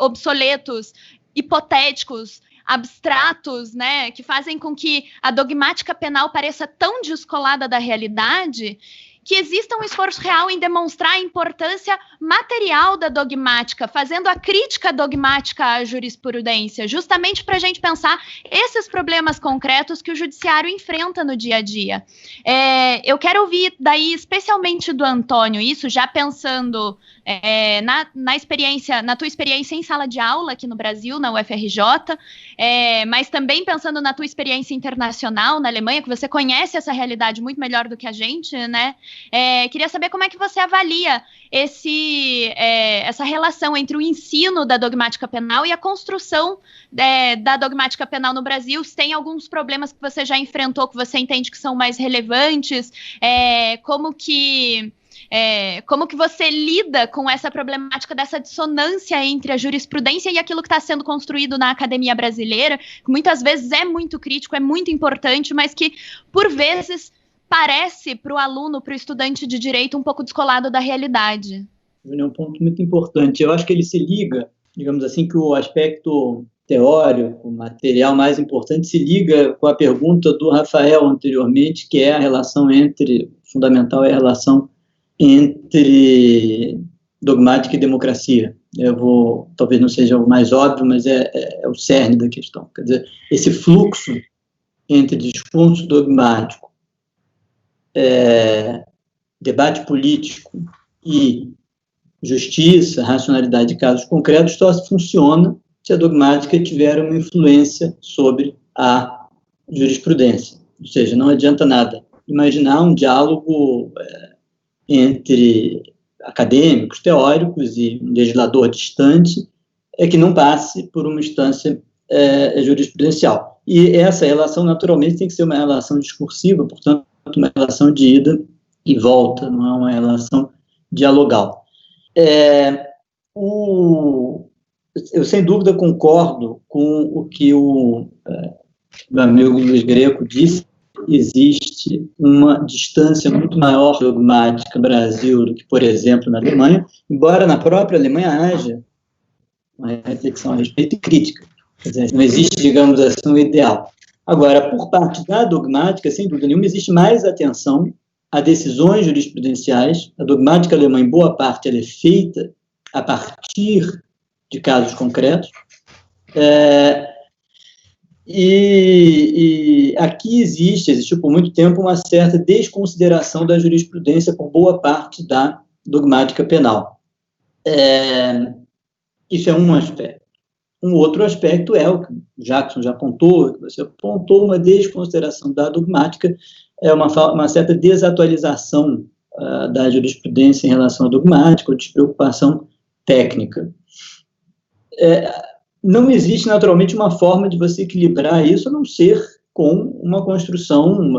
obsoletos, hipotéticos, abstratos, né, que fazem com que a dogmática penal pareça tão descolada da realidade, que exista um esforço real em demonstrar a importância material da dogmática, fazendo a crítica dogmática à jurisprudência, justamente para a gente pensar esses problemas concretos que o judiciário enfrenta no dia a dia. Eu quero ouvir daí, especialmente do Antônio, isso já pensando na tua experiência em sala de aula aqui no Brasil, na UFRJ, mas também pensando na tua experiência internacional na Alemanha, que você conhece essa realidade muito melhor do que a gente, né? Queria saber como é que você avalia essa relação entre o ensino da dogmática penal e a construção da dogmática penal no Brasil. Se tem alguns problemas que você já enfrentou, que você entende que são mais relevantes, como que você lida com essa problemática dessa dissonância entre a jurisprudência e aquilo que está sendo construído na academia brasileira, que muitas vezes é muito crítico, é muito importante, mas que, por vezes, parece para o aluno, para o estudante de direito, um pouco descolado da realidade. É um ponto muito importante. Eu acho que ele se liga, digamos assim, que o aspecto teórico, material mais importante, se liga com a pergunta do Rafael anteriormente, que é a relação fundamental é a relação entre dogmática e democracia. Talvez não seja o mais óbvio, mas é o cerne da questão. Quer dizer, esse fluxo entre discurso dogmático, debate político e justiça, racionalidade de casos concretos, só funciona se a dogmática tiver uma influência sobre a jurisprudência. Ou seja, não adianta nada imaginar um diálogo entre acadêmicos, teóricos e um legislador distante que não passe por uma instância jurisprudencial. E essa relação, naturalmente, tem que ser uma relação discursiva, portanto, uma relação de ida e volta, não é uma relação dialogal. Eu, sem dúvida, concordo com o que o meu amigo Luiz Greco disse. Existe uma distância muito maior dogmática no Brasil do que, por exemplo, na Alemanha, embora na própria Alemanha haja uma reflexão a respeito e crítica. Quer dizer, não existe, digamos assim, um ideal. Agora, por parte da dogmática, sem dúvida nenhuma, existe mais atenção a decisões jurisprudenciais. A dogmática alemã, em boa parte, ela é feita a partir de casos concretos. E aqui existiu por muito tempo uma certa desconsideração da jurisprudência por boa parte da dogmática penal. Isso é um aspecto. Um outro aspecto é o que o Jackson já apontou, que você apontou, uma desconsideração da dogmática, uma certa desatualização da jurisprudência em relação à dogmática, ou despreocupação técnica. Não existe, naturalmente, uma forma de você equilibrar isso, a não ser com uma construção,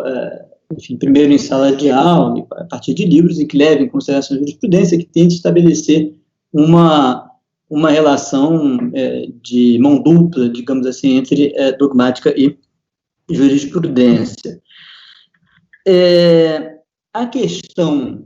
enfim, primeiro em sala de aula, a partir de livros, e que leve em consideração a jurisprudência, que tente estabelecer uma relação de mão dupla, digamos assim, entre dogmática e jurisprudência. A questão...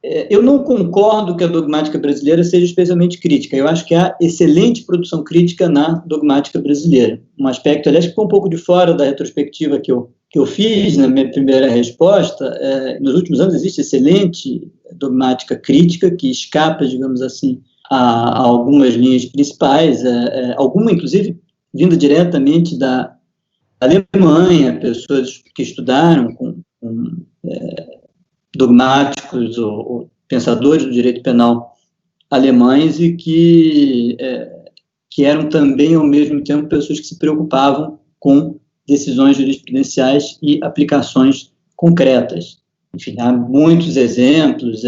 eu não concordo que a dogmática brasileira seja especialmente crítica. Eu acho que há excelente produção crítica na dogmática brasileira. Um aspecto, aliás, que ficou um pouco de fora da retrospectiva que eu fiz na minha primeira resposta. Nos últimos anos existe excelente dogmática crítica que escapa, digamos assim, a algumas linhas principais, alguma, inclusive, vinda diretamente da Alemanha, pessoas que estudaram com dogmáticos ou pensadores do direito penal alemães e que eram também, ao mesmo tempo, pessoas que se preocupavam com decisões jurisprudenciais e aplicações concretas. Enfim, há muitos exemplos,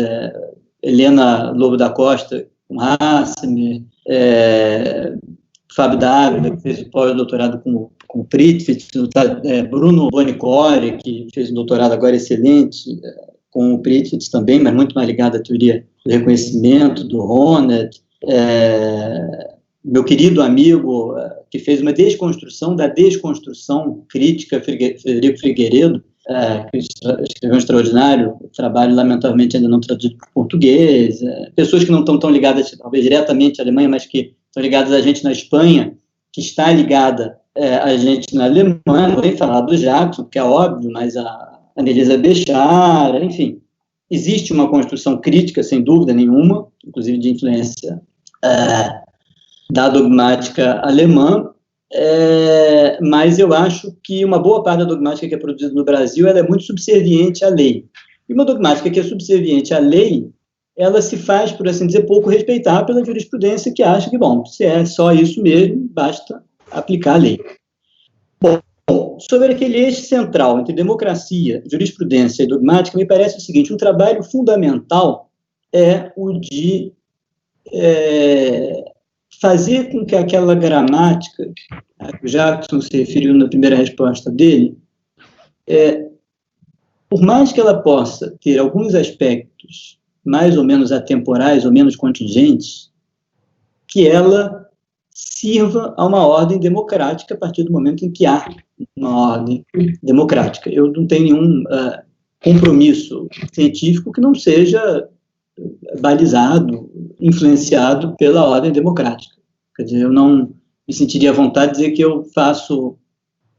Helena Lobo da Costa, com Hassemer, Fábio Dávila, que fez o pós-doutorado com Pritchett, Bruno Bonicore, que fez um doutorado agora excelente com o Pritchett também, mas muito mais ligado à teoria do reconhecimento, do Honneth, meu querido amigo, que fez uma desconstrução da desconstrução crítica, Federico Figueiredo, que escreveu um extraordinário trabalho, lamentavelmente ainda não traduzido para o português, pessoas que não estão tão ligadas, talvez diretamente à Alemanha, mas que estão ligadas a gente na Espanha, que está ligada a gente na Alemanha, não vou nem falar do Jackson, que é óbvio, mas a Anelisa Bechara, enfim, existe uma construção crítica, sem dúvida nenhuma, inclusive de influência da dogmática alemã, mas eu acho que uma boa parte da dogmática que é produzida no Brasil ela é muito subserviente à lei. E uma dogmática que é subserviente à lei, ela se faz, por assim dizer, pouco respeitar pela jurisprudência que acha que, bom, se é só isso mesmo, basta aplicar a lei. Bom, sobre aquele eixo central entre democracia, jurisprudência e dogmática, me parece o seguinte: um trabalho fundamental é o de fazer com que aquela gramática, que o Jackson se referiu na primeira resposta dele, por mais que ela possa ter alguns aspectos mais ou menos atemporais ou menos contingentes, que ela sirva a uma ordem democrática a partir do momento em que há uma ordem democrática. Eu não tenho nenhum compromisso científico que não seja balizado, influenciado pela ordem democrática. Quer dizer, eu não me sentiria à vontade de dizer que eu faço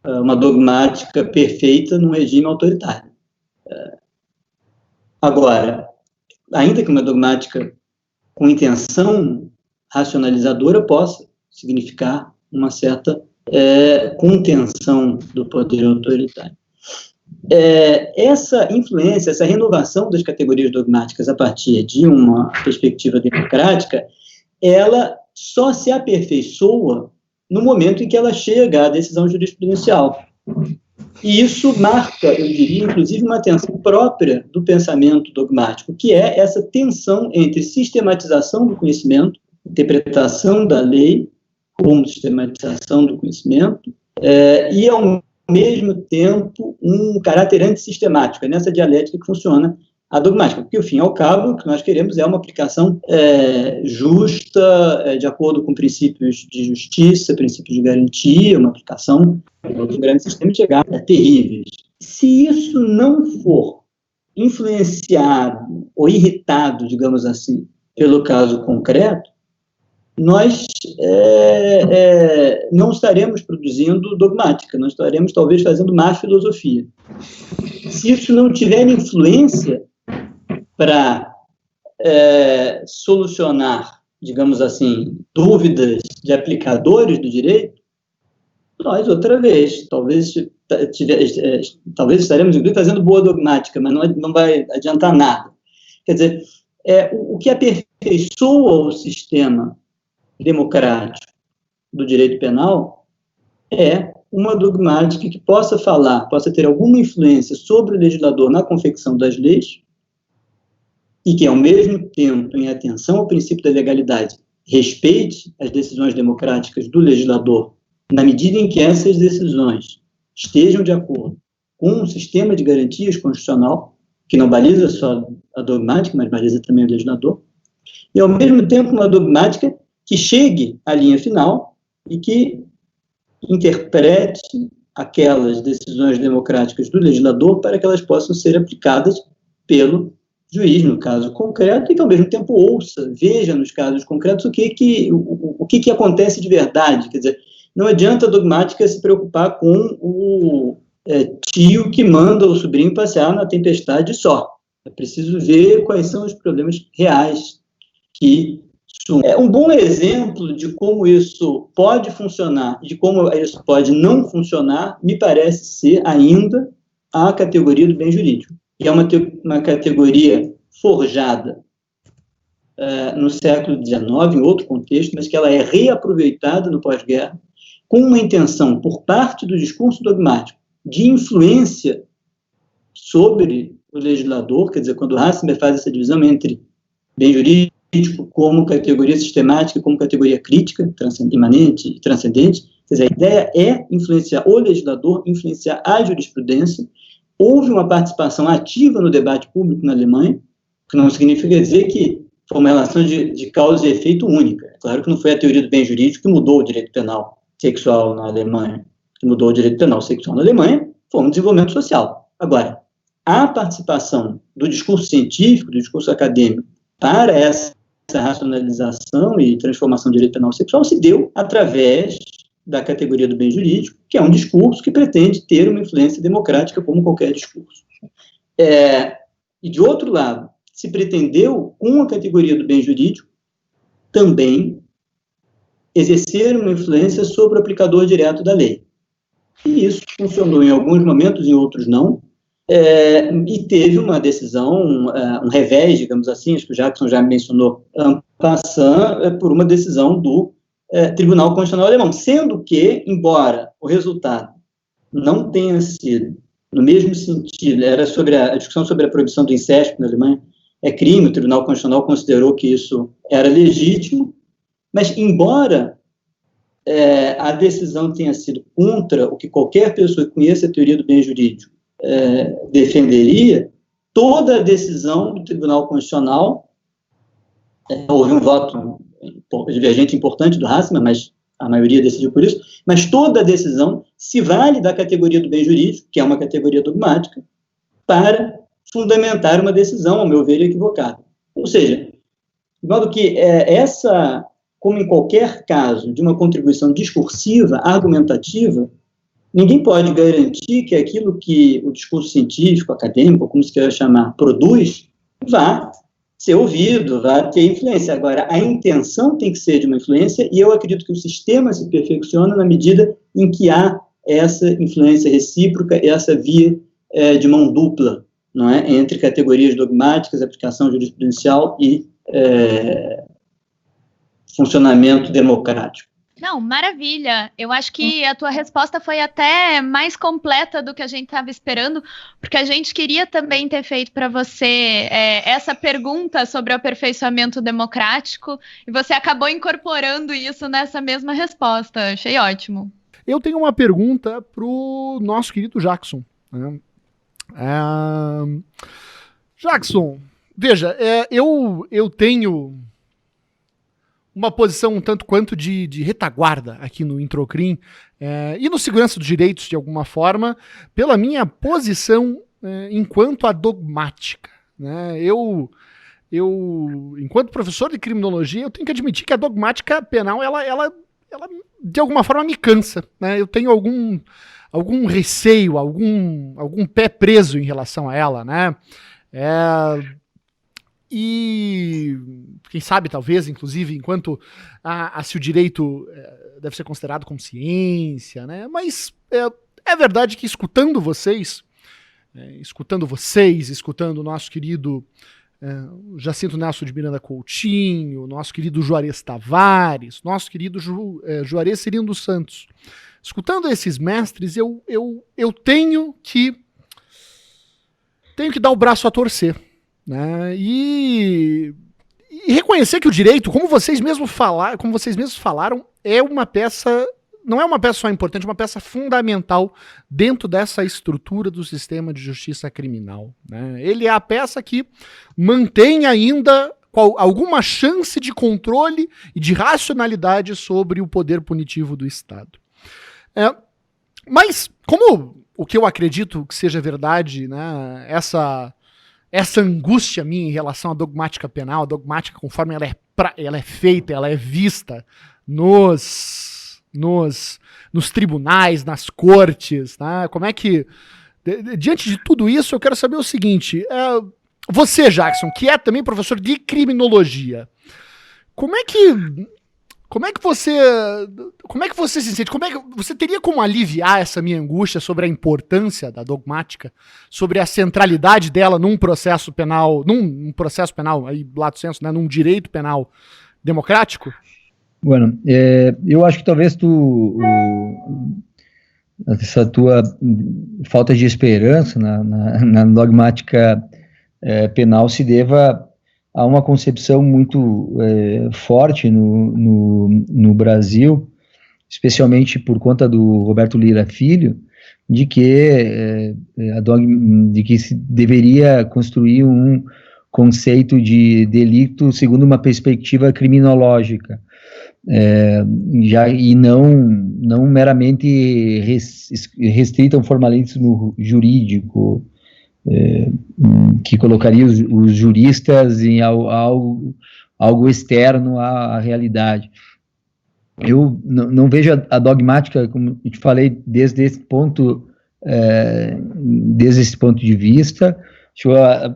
uma dogmática perfeita num regime autoritário. Agora, ainda que uma dogmática com intenção racionalizadora possa significar uma certa contenção do poder autoritário. Essa influência, essa renovação das categorias dogmáticas a partir de uma perspectiva democrática, ela só se aperfeiçoa no momento em que ela chega à decisão jurisprudencial. E isso marca, eu diria, inclusive, uma tensão própria do pensamento dogmático, que é essa tensão entre sistematização do conhecimento, interpretação da lei como sistematização do conhecimento, e, ao mesmo tempo, um caráter antissistemático. É nessa dialética que funciona a dogmática, porque, ao fim e ao cabo, o que nós queremos é uma aplicação justa, de acordo com princípios de justiça, princípios de garantia, uma aplicação dos grandes sistemas chegar a terríveis. Se isso não for influenciado ou irritado, digamos assim, pelo caso concreto, nós não estaremos produzindo dogmática, nós estaremos talvez fazendo má filosofia. Se isso não tiver influência para solucionar, digamos assim, dúvidas de aplicadores do direito, nós, outra vez, talvez estaremos, inclusive, fazendo boa dogmática, mas não vai adiantar nada. Quer dizer, o que aperfeiçoa o sistema democrático do direito penal é uma dogmática que possa ter alguma influência sobre o legislador na confecção das leis e que, ao mesmo tempo, em atenção ao princípio da legalidade, respeite as decisões democráticas do legislador na medida em que essas decisões estejam de acordo com um sistema de garantias constitucional, que não baliza só a dogmática, mas baliza também o legislador, e, ao mesmo tempo, uma dogmática que chegue à linha final e que interprete aquelas decisões democráticas do legislador para que elas possam ser aplicadas pelo juiz, no caso concreto, e que, ao mesmo tempo, ouça, veja nos casos concretos o que acontece de verdade. Quer dizer, não adianta a dogmática se preocupar com o tio que manda o sobrinho passear na tempestade só. É preciso ver quais são os problemas reais que surgem. Um bom exemplo de como isso pode funcionar e de como isso pode não funcionar, me parece ser ainda a categoria do bem jurídico, que é uma categoria forjada no século XIX, em outro contexto, mas que ela é reaproveitada no pós-guerra, com uma intenção, por parte do discurso dogmático, de influência sobre o legislador. Quer dizer, quando Hasselmer faz essa divisão entre bem jurídico como categoria sistemática e como categoria crítica, imanente e transcendente, quer dizer, a ideia é influenciar o legislador, influenciar a jurisprudência. Houve uma participação ativa no debate público na Alemanha, que não significa dizer que foi uma relação de causa e efeito única. É claro que não foi a teoria do bem jurídico que mudou o direito penal sexual na Alemanha, que mudou o direito penal sexual na Alemanha, foi um desenvolvimento social. Agora, a participação do discurso científico, do discurso acadêmico, para essa racionalização e transformação do direito penal sexual se deu através da categoria do bem jurídico, que é um discurso que pretende ter uma influência democrática como qualquer discurso. E, de outro lado, se pretendeu, com a categoria do bem jurídico, também exercer uma influência sobre o aplicador direto da lei. E isso funcionou em alguns momentos, em outros não, e teve uma decisão, um revés, digamos assim, acho que o Jackson já mencionou, passando por uma decisão do Tribunal Constitucional Alemão, sendo que, embora o resultado não tenha sido no mesmo sentido, era sobre a discussão sobre a proibição do incesto na Alemanha, é crime, o Tribunal Constitucional considerou que isso era legítimo, mas, embora a decisão tenha sido contra o que qualquer pessoa que conheça a teoria do bem jurídico defenderia, toda a decisão do Tribunal Constitucional, houve um voto divergente importante do Hasselmer, mas a maioria decidiu por isso, mas toda a decisão se vale da categoria do bem jurídico, que é uma categoria dogmática, para fundamentar uma decisão, ao meu ver, equivocada. Ou seja, de modo que como em qualquer caso de uma contribuição discursiva, argumentativa, ninguém pode garantir que aquilo que o discurso científico, acadêmico, como se queira chamar, produz, vá ser ouvido, vá ter influência. Agora, a intenção tem que ser de uma influência, e eu acredito que o sistema se perfecciona na medida em que há essa influência recíproca, essa via de mão dupla, não é? Entre categorias dogmáticas, aplicação jurisprudencial e funcionamento democrático. Não, maravilha. Eu acho que a tua resposta foi até mais completa do que a gente estava esperando, porque a gente queria também ter feito para você essa pergunta sobre o aperfeiçoamento democrático, e você acabou incorporando isso nessa mesma resposta. Achei ótimo. Eu tenho uma pergunta para o nosso querido Jackson. Né? Jackson, veja, eu tenho uma posição um tanto quanto de retaguarda aqui no Introcrim e no Segurança dos Direitos, de alguma forma, pela minha posição enquanto a dogmática. Né? Eu enquanto professor de criminologia, eu tenho que admitir que a dogmática penal, ela de alguma forma me cansa, né? Eu tenho algum receio, algum pé preso em relação a ela, né? E quem sabe, talvez, inclusive, enquanto se o direito deve ser considerado como ciência, né? Mas é verdade que escutando vocês, escutando o nosso querido Jacinto Nelson de Miranda Coutinho, nosso querido Juarez Tavares, nosso querido Juarez Cirino dos Santos, escutando esses mestres, eu tenho que dar o braço a torcer, né? E reconhecer que o direito, como vocês mesmos falaram, é uma peça, não é uma peça só importante, é uma peça fundamental dentro dessa estrutura do sistema de justiça criminal, né? Ele é a peça que mantém ainda alguma chance de controle e de racionalidade sobre o poder punitivo do Estado. Mas, como o que eu acredito que seja verdade, né, essa angústia minha em relação à dogmática penal, a dogmática conforme ela é feita, ela é vista nos tribunais, nas cortes, tá? Como é que, diante de tudo isso, eu quero saber o seguinte, você, Jackson, que é também professor de criminologia, como é que você se sente? Como é que você teria como aliviar essa minha angústia sobre a importância da dogmática, sobre a centralidade dela num processo penal, aí, lato sensu, né, num direito penal democrático? Bueno, eu acho que talvez essa tua falta de esperança na dogmática penal se deva a uma concepção muito forte no Brasil, especialmente por conta do Roberto Lira Filho, de que se deveria construir um conceito de delito segundo uma perspectiva criminológica, e não meramente restrita a um formalismo jurídico, que colocaria os juristas em algo externo à realidade. Eu não vejo a dogmática, como eu te falei, desde esse ponto de vista. A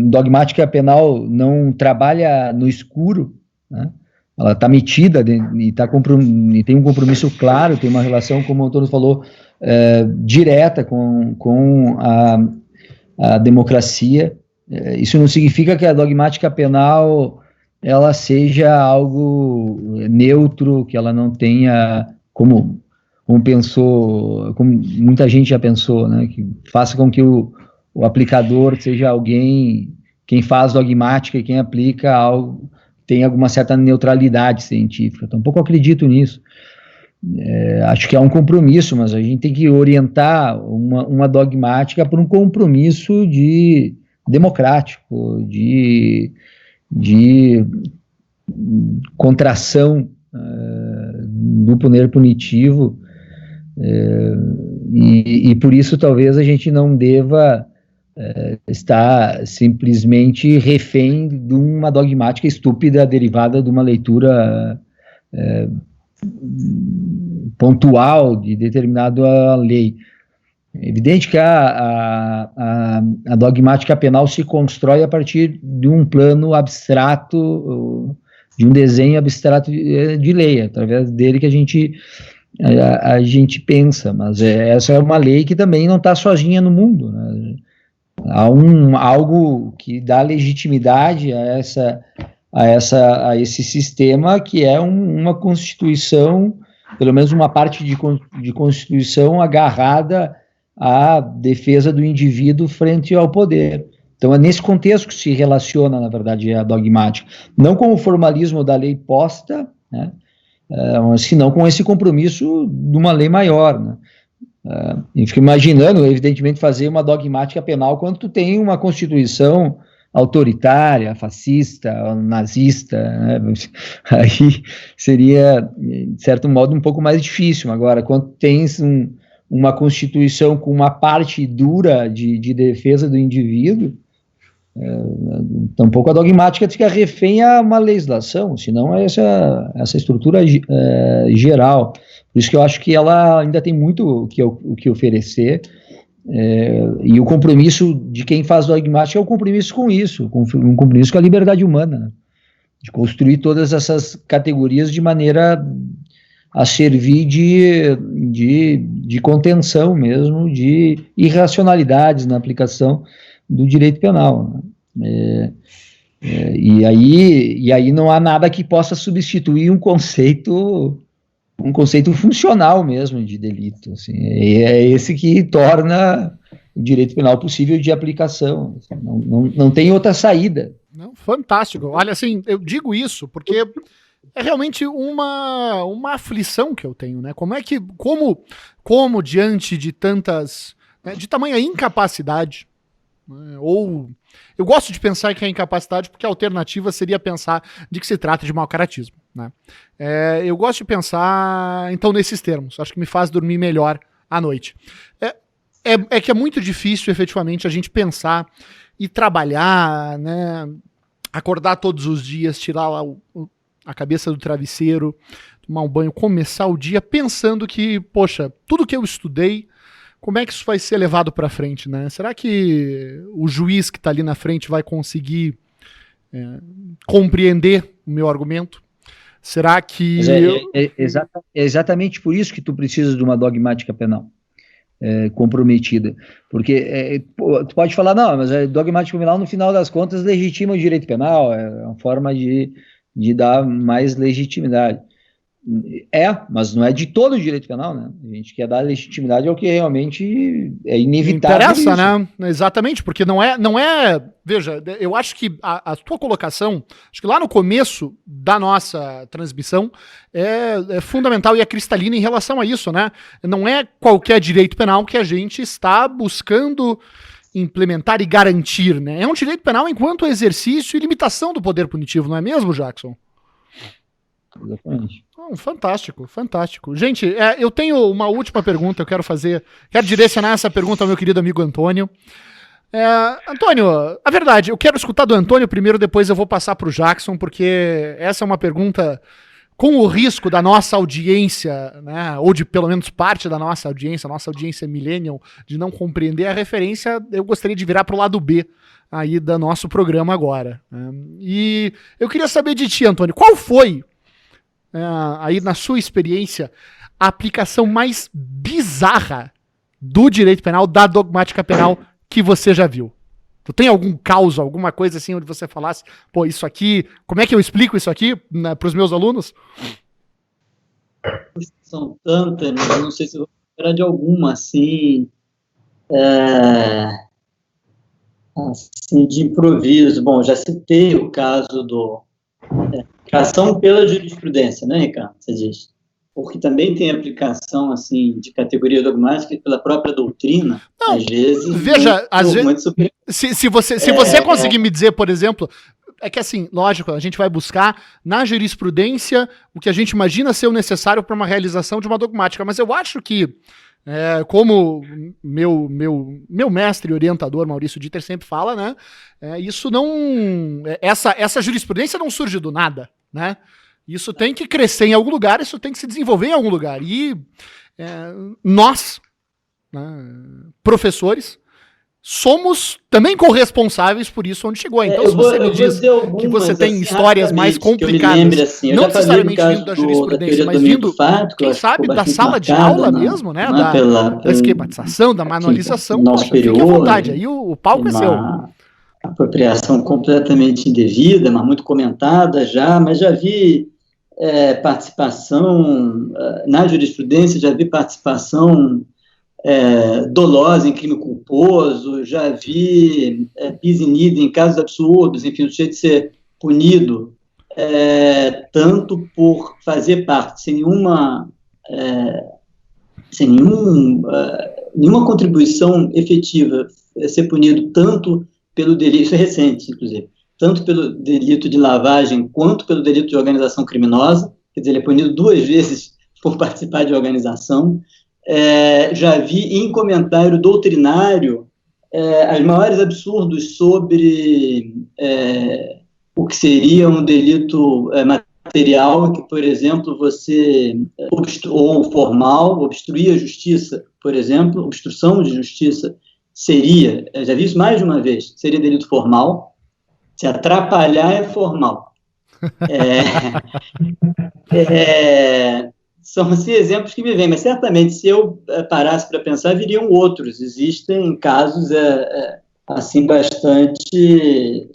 dogmática penal não trabalha no escuro, né? Ela está metida e tem um compromisso claro, tem uma relação, como o Antônio falou, direta com a democracia. Isso não significa que a dogmática penal ela seja algo neutro, que ela não tenha, como muita gente já pensou, né, que faça com que o aplicador seja alguém, quem faz dogmática e quem aplica algo, tem alguma certa neutralidade científica. Tampouco acredito nisso. Acho que é um compromisso, mas a gente tem que orientar uma dogmática por um compromisso democrático, de contração do poder punitivo, e por isso talvez a gente não deva estar simplesmente refém de uma dogmática estúpida derivada de uma leitura pontual de determinada lei. É evidente que a dogmática penal se constrói a partir de um plano abstrato, de um desenho abstrato de lei, através dele que a gente pensa, mas essa é uma lei que também não está sozinha no mundo, né? Há algo que dá legitimidade a esse sistema, que é uma Constituição, pelo menos uma parte de Constituição agarrada à defesa do indivíduo frente ao poder. Então é nesse contexto que se relaciona, na verdade, a dogmática, não com o formalismo da lei posta, né, senão com esse compromisso de uma lei maior, né. Eu fico imaginando, evidentemente, fazer uma dogmática penal quando tu tem uma Constituição autoritária, fascista, nazista, né? Aí seria, de certo modo, um pouco mais difícil. Agora, quando tens uma Constituição com uma parte dura de defesa do indivíduo, Tampouco a dogmática fica refém a uma legislação, senão é essa estrutura geral. Por isso que eu acho que ela ainda tem muito o que oferecer, e o compromisso de quem faz dogmática é o compromisso com isso, um compromisso com a liberdade humana, né? De construir todas essas categorias de maneira a servir de contenção mesmo, de irracionalidades na aplicação do direito penal, né? E aí não há nada que possa substituir um conceito funcional mesmo de delito, assim. É esse que torna o direito penal possível de aplicação, assim. Não tem outra saída. Não, fantástico. Olha, assim, eu digo isso porque é realmente uma aflição que eu tenho, né? Como diante de tantas, né, de tamanha incapacidade, né, ou eu gosto de pensar que é incapacidade porque a alternativa seria pensar de que se trata de mau caratismo, né? Eu gosto de pensar, então, nesses termos. Acho que me faz dormir melhor à noite. É que é muito difícil, efetivamente, a gente pensar e trabalhar, né? Acordar todos os dias, tirar lá a cabeça do travesseiro, tomar um banho, começar o dia pensando que, poxa, tudo que eu estudei, como é que isso vai ser levado para frente, né? Será que o juiz que está ali na frente vai conseguir compreender o meu argumento? Será que... É exatamente por isso que tu precisas de uma dogmática penal comprometida. Porque tu pode falar, não, mas a dogmática penal, no final das contas, legitima o direito penal, é uma forma de dar mais legitimidade. Mas não é de todo o direito penal, né? A gente quer dar legitimidade ao que realmente é inevitável. Interessa, isso, né? Exatamente, porque não é. Veja, eu acho que a tua colocação, acho que lá no começo da nossa transmissão, é fundamental e é cristalina em relação a isso, né? Não é qualquer direito penal que a gente está buscando implementar e garantir, né? É um direito penal enquanto exercício e limitação do poder punitivo, não é mesmo, Jackson? Exatamente. Fantástico, fantástico. Gente, eu tenho uma última pergunta, eu quero direcionar essa pergunta ao meu querido amigo Antônio. Antônio, a verdade, eu quero escutar do Antônio primeiro, depois eu vou passar para o Jackson, porque essa é uma pergunta com o risco da nossa audiência, né, ou de pelo menos parte da nossa audiência millennial, de não compreender a referência, eu gostaria de virar para o lado B aí do nosso programa agora. E eu queria saber de ti, Antônio, qual foi aí na sua experiência, a aplicação mais bizarra do direito penal, da dogmática penal que você já viu? Tu tem algum caso, alguma coisa assim, onde você falasse, pô, isso aqui, como é que eu explico isso aqui, né, para os meus alunos? São tantas, mas não sei se eu vou lembrar de alguma, assim de improviso. Bom, já citei o caso do aplicação pela jurisprudência, né, Ricardo? Você diz. Porque também tem aplicação, assim, de categoria dogmática pela própria doutrina, não, às vezes... Veja, às vezes... Se você conseguir me dizer, por exemplo... É que, assim, lógico, a gente vai buscar na jurisprudência o que a gente imagina ser o necessário para uma realização de uma dogmática, mas eu acho que, como meu mestre e orientador, Maurício Dieter, sempre fala, né, isso não... Essa jurisprudência não surge do nada, né? Isso tem que crescer em algum lugar, isso tem que se desenvolver em algum lugar. E nós, né, professores, somos também corresponsáveis por isso onde chegou. Então, se você me diz que você tem histórias mais complicadas, assim, não necessariamente vindo da jurisprudência, mas vindo, quem sabe, da sala de aula mesmo, né? Da esquematização, da manualização. Poxa, fique à vontade, aí o palco é seu. Apropriação completamente indevida, mas muito comentada já, mas já vi participação na jurisprudência, já vi participação dolosa em crime culposo, já vi bis in idem em casos absurdos, enfim, o sujeito de ser punido tanto por fazer parte, sem nenhuma contribuição efetiva, ser punido tanto pelo delito, isso é recente, inclusive, tanto pelo delito de lavagem quanto pelo delito de organização criminosa, quer dizer, ele é punido 2 vezes por participar de organização. Já vi em comentário doutrinário os maiores absurdos sobre o que seria um delito material, que, por exemplo, você, ou formal, obstruir a justiça, por exemplo, obstrução de justiça seria, já vi isso mais de uma vez, seria delito formal. Se atrapalhar é formal. São assim, exemplos que me vêm, mas certamente se eu parasse para pensar, viriam outros. Existem casos assim bastante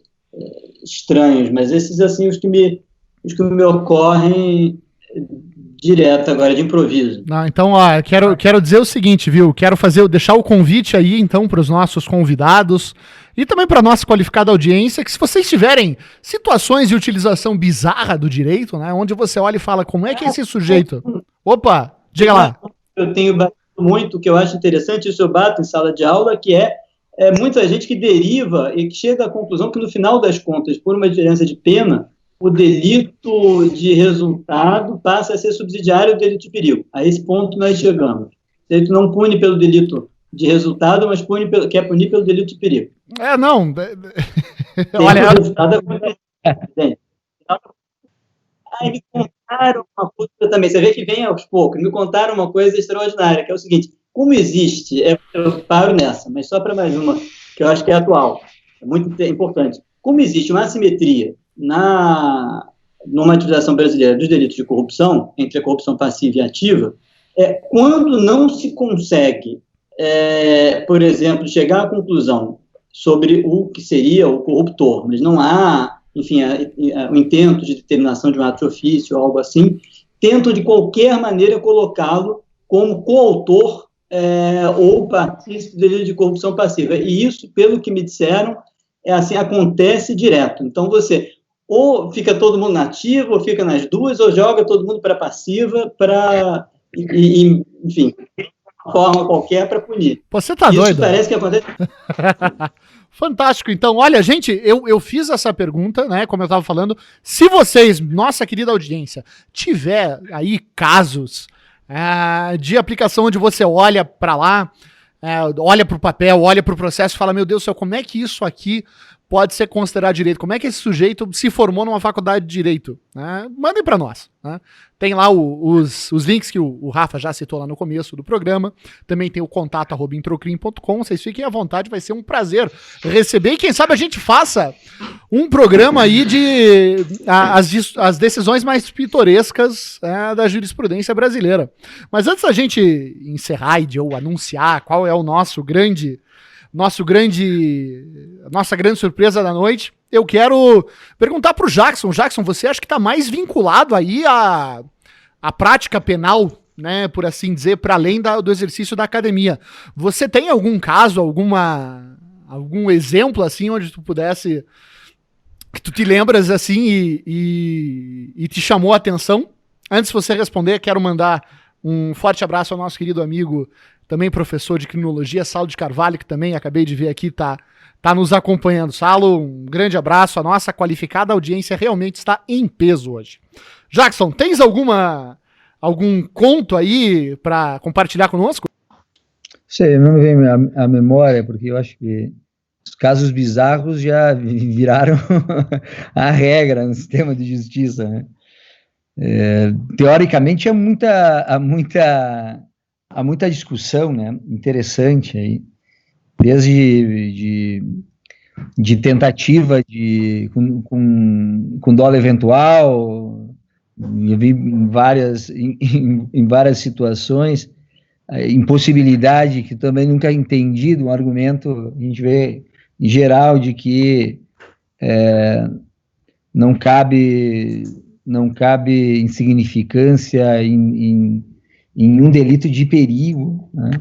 estranhos, mas esses assim os que me ocorrem direto agora, de improviso. Então, quero dizer o seguinte, viu? Quero deixar o convite aí, então, para os nossos convidados e também para a nossa qualificada audiência, que se vocês tiverem situações de utilização bizarra do direito, né, onde você olha e fala, como é que é esse sujeito? Opa, diga lá. Eu tenho batido muito, que eu acho interessante, isso eu bato em sala de aula, que é muita gente que deriva e que chega à conclusão que, no final das contas, por uma diferença de pena, o delito de resultado passa a ser subsidiário do delito de perigo. A esse ponto nós chegamos. O delito não pune pelo delito de resultado, mas quer punir pelo delito de perigo. Não. Olha, o resultado acontece. Me contaram uma coisa também. Você vê que vem aos poucos. Me contaram uma coisa extraordinária, que é o seguinte: como existe, eu paro nessa, mas só para mais uma, que eu acho que é atual, é muito importante. Como existe uma assimetria na normatização brasileira dos delitos de corrupção, entre a corrupção passiva e ativa, quando não se consegue, por exemplo, chegar à conclusão sobre o que seria o corruptor, mas não há, enfim, o intento de determinação de um ato de ofício ou algo assim, tentam de qualquer maneira colocá-lo como coautor ou partícipe do delito de corrupção passiva. E isso, pelo que me disseram, assim, acontece direto. Então, você ou fica todo mundo na ativa, ou fica nas duas, ou joga todo mundo para passiva, enfim, de uma forma qualquer para punir. Você tá doido? Isso parece que acontece. Fantástico. Então, olha, gente, eu fiz essa pergunta, né, como eu estava falando. Se vocês, nossa querida audiência, tiver aí casos de aplicação onde você olha para lá, olha para o papel, olha para o processo e fala, meu Deus do céu, como é que isso aqui pode ser considerado direito? Como é que esse sujeito se formou numa faculdade de direito? Mandem para nós. Né? Tem lá os links que o Rafa já citou lá no começo do programa. Também tem o contato@introcrim.com. Vocês fiquem à vontade, vai ser um prazer receber. E quem sabe a gente faça um programa aí de as decisões mais pitorescas da jurisprudência brasileira. Mas antes da gente encerrar e ou anunciar qual é o nossa grande surpresa da noite, eu quero perguntar pro Jackson. Jackson, você acha que está mais vinculado aí à prática penal, né, por assim dizer, para além do exercício da academia? Você tem algum caso, algum exemplo assim, onde tu pudesse, que tu te lembras assim e te chamou a atenção? Antes de você responder, quero mandar um forte abraço ao nosso querido amigo, também professor de criminologia, Saulo de Carvalho, que também acabei de ver aqui, tá nos acompanhando. Saulo, um grande abraço. A nossa qualificada audiência realmente está em peso hoje. Jackson, tens algum conto aí para compartilhar conosco? Sei, não me vem a memória, porque eu acho que os casos bizarros já viraram a regra no sistema de justiça, né? Teoricamente, há muita discussão, né, interessante aí, desde de tentativa com dolo eventual. Eu vi em várias situações, impossibilidade, que também nunca entendi, um argumento, a gente vê em geral, de que não cabe insignificância em um delito de perigo, né?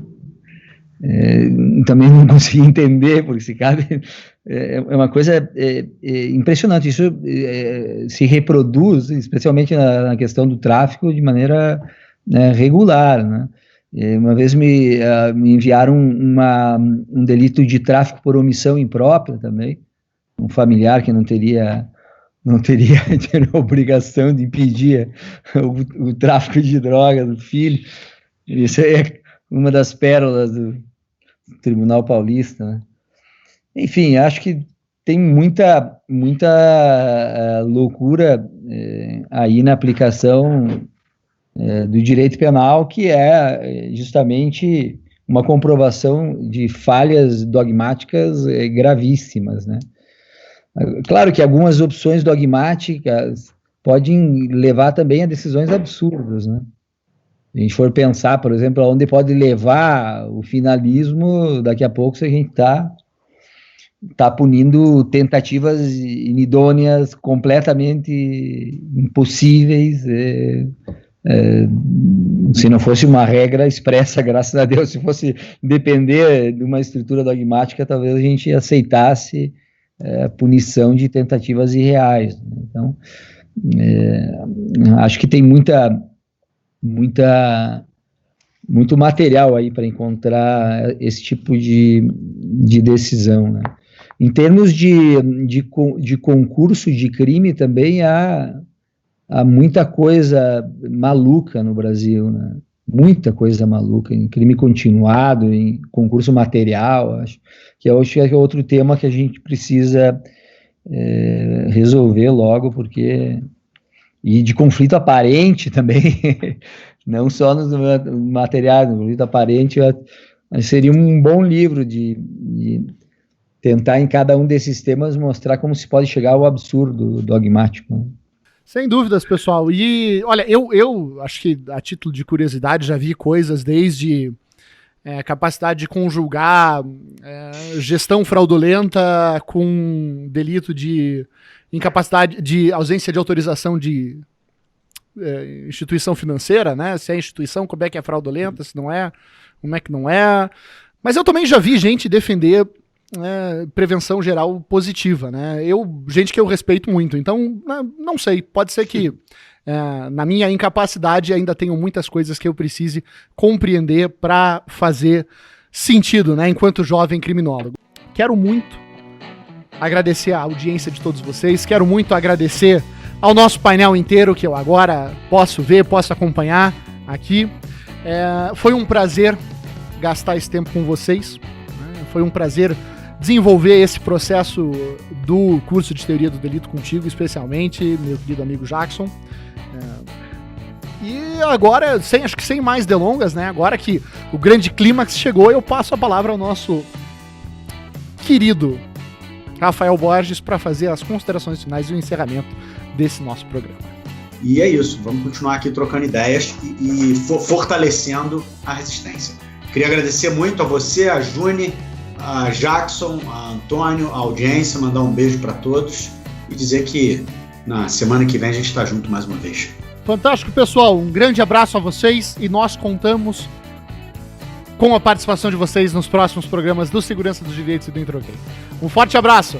Também não consegui entender, porque se cabe, é uma coisa impressionante. Isso se reproduz, especialmente na questão do tráfico, de maneira regular, né? Uma vez me enviaram um delito de tráfico por omissão imprópria também, um familiar que não teria a obrigação de impedir o tráfico de droga do filho. Isso é uma das pérolas do Tribunal Paulista, né? Enfim, acho que tem muita loucura aí na aplicação do direito penal, que é justamente uma comprovação de falhas dogmáticas gravíssimas, né? Claro que algumas opções dogmáticas podem levar também a decisões absurdas, né? Se a gente for pensar, por exemplo, aonde pode levar o finalismo, daqui a pouco, se a gente tá punindo tentativas inidôneas, completamente impossíveis, se não fosse uma regra expressa, graças a Deus, se fosse depender de uma estrutura dogmática, talvez a gente aceitasse punição de tentativas irreais. Então, acho que tem muito material aí para encontrar esse tipo de decisão, né? Em termos de concurso de crime, também há muita coisa maluca no Brasil, né? Muita coisa maluca, em crime continuado, em concurso material, acho que é outro tema que a gente precisa resolver logo, porque... E de conflito aparente também, não só nos materiais, no conflito aparente, seria um bom livro de tentar, em cada um desses temas, mostrar como se pode chegar ao absurdo dogmático, né? Sem dúvidas, pessoal. E, olha, eu acho que, a título de curiosidade, já vi coisas desde capacidade de conjugar gestão fraudulenta com delito de incapacidade, de ausência de autorização de instituição financeira, né? Se é instituição, como é que é fraudulenta, se não é, como é que não é. Mas eu também já vi gente defender prevenção geral positiva, né? Gente que eu respeito muito, então não sei, pode ser que na minha incapacidade ainda tenho muitas coisas que eu precise compreender para fazer sentido, né, enquanto jovem criminólogo. Quero muito agradecer a audiência de todos vocês, quero muito agradecer ao nosso painel inteiro, que eu agora posso ver, posso acompanhar aqui. Foi um prazer gastar esse tempo com vocês, né? Foi um prazer desenvolver esse processo do curso de Teoria do Delito contigo, especialmente, meu querido amigo Jackson. E agora, acho que sem mais delongas, né? Agora que o grande clímax chegou, eu passo a palavra ao nosso querido Rafael Borges para fazer as considerações finais e o encerramento desse nosso programa. E é isso, vamos continuar aqui trocando ideias e fortalecendo a resistência. Queria agradecer muito a você, a Juni, a Jackson, a Antônio, a audiência, mandar um beijo para todos e dizer que na semana que vem a gente está junto mais uma vez. Fantástico, pessoal. Um grande abraço a vocês e nós contamos com a participação de vocês nos próximos programas do Segurança dos Direitos e do Introquei. Um forte abraço!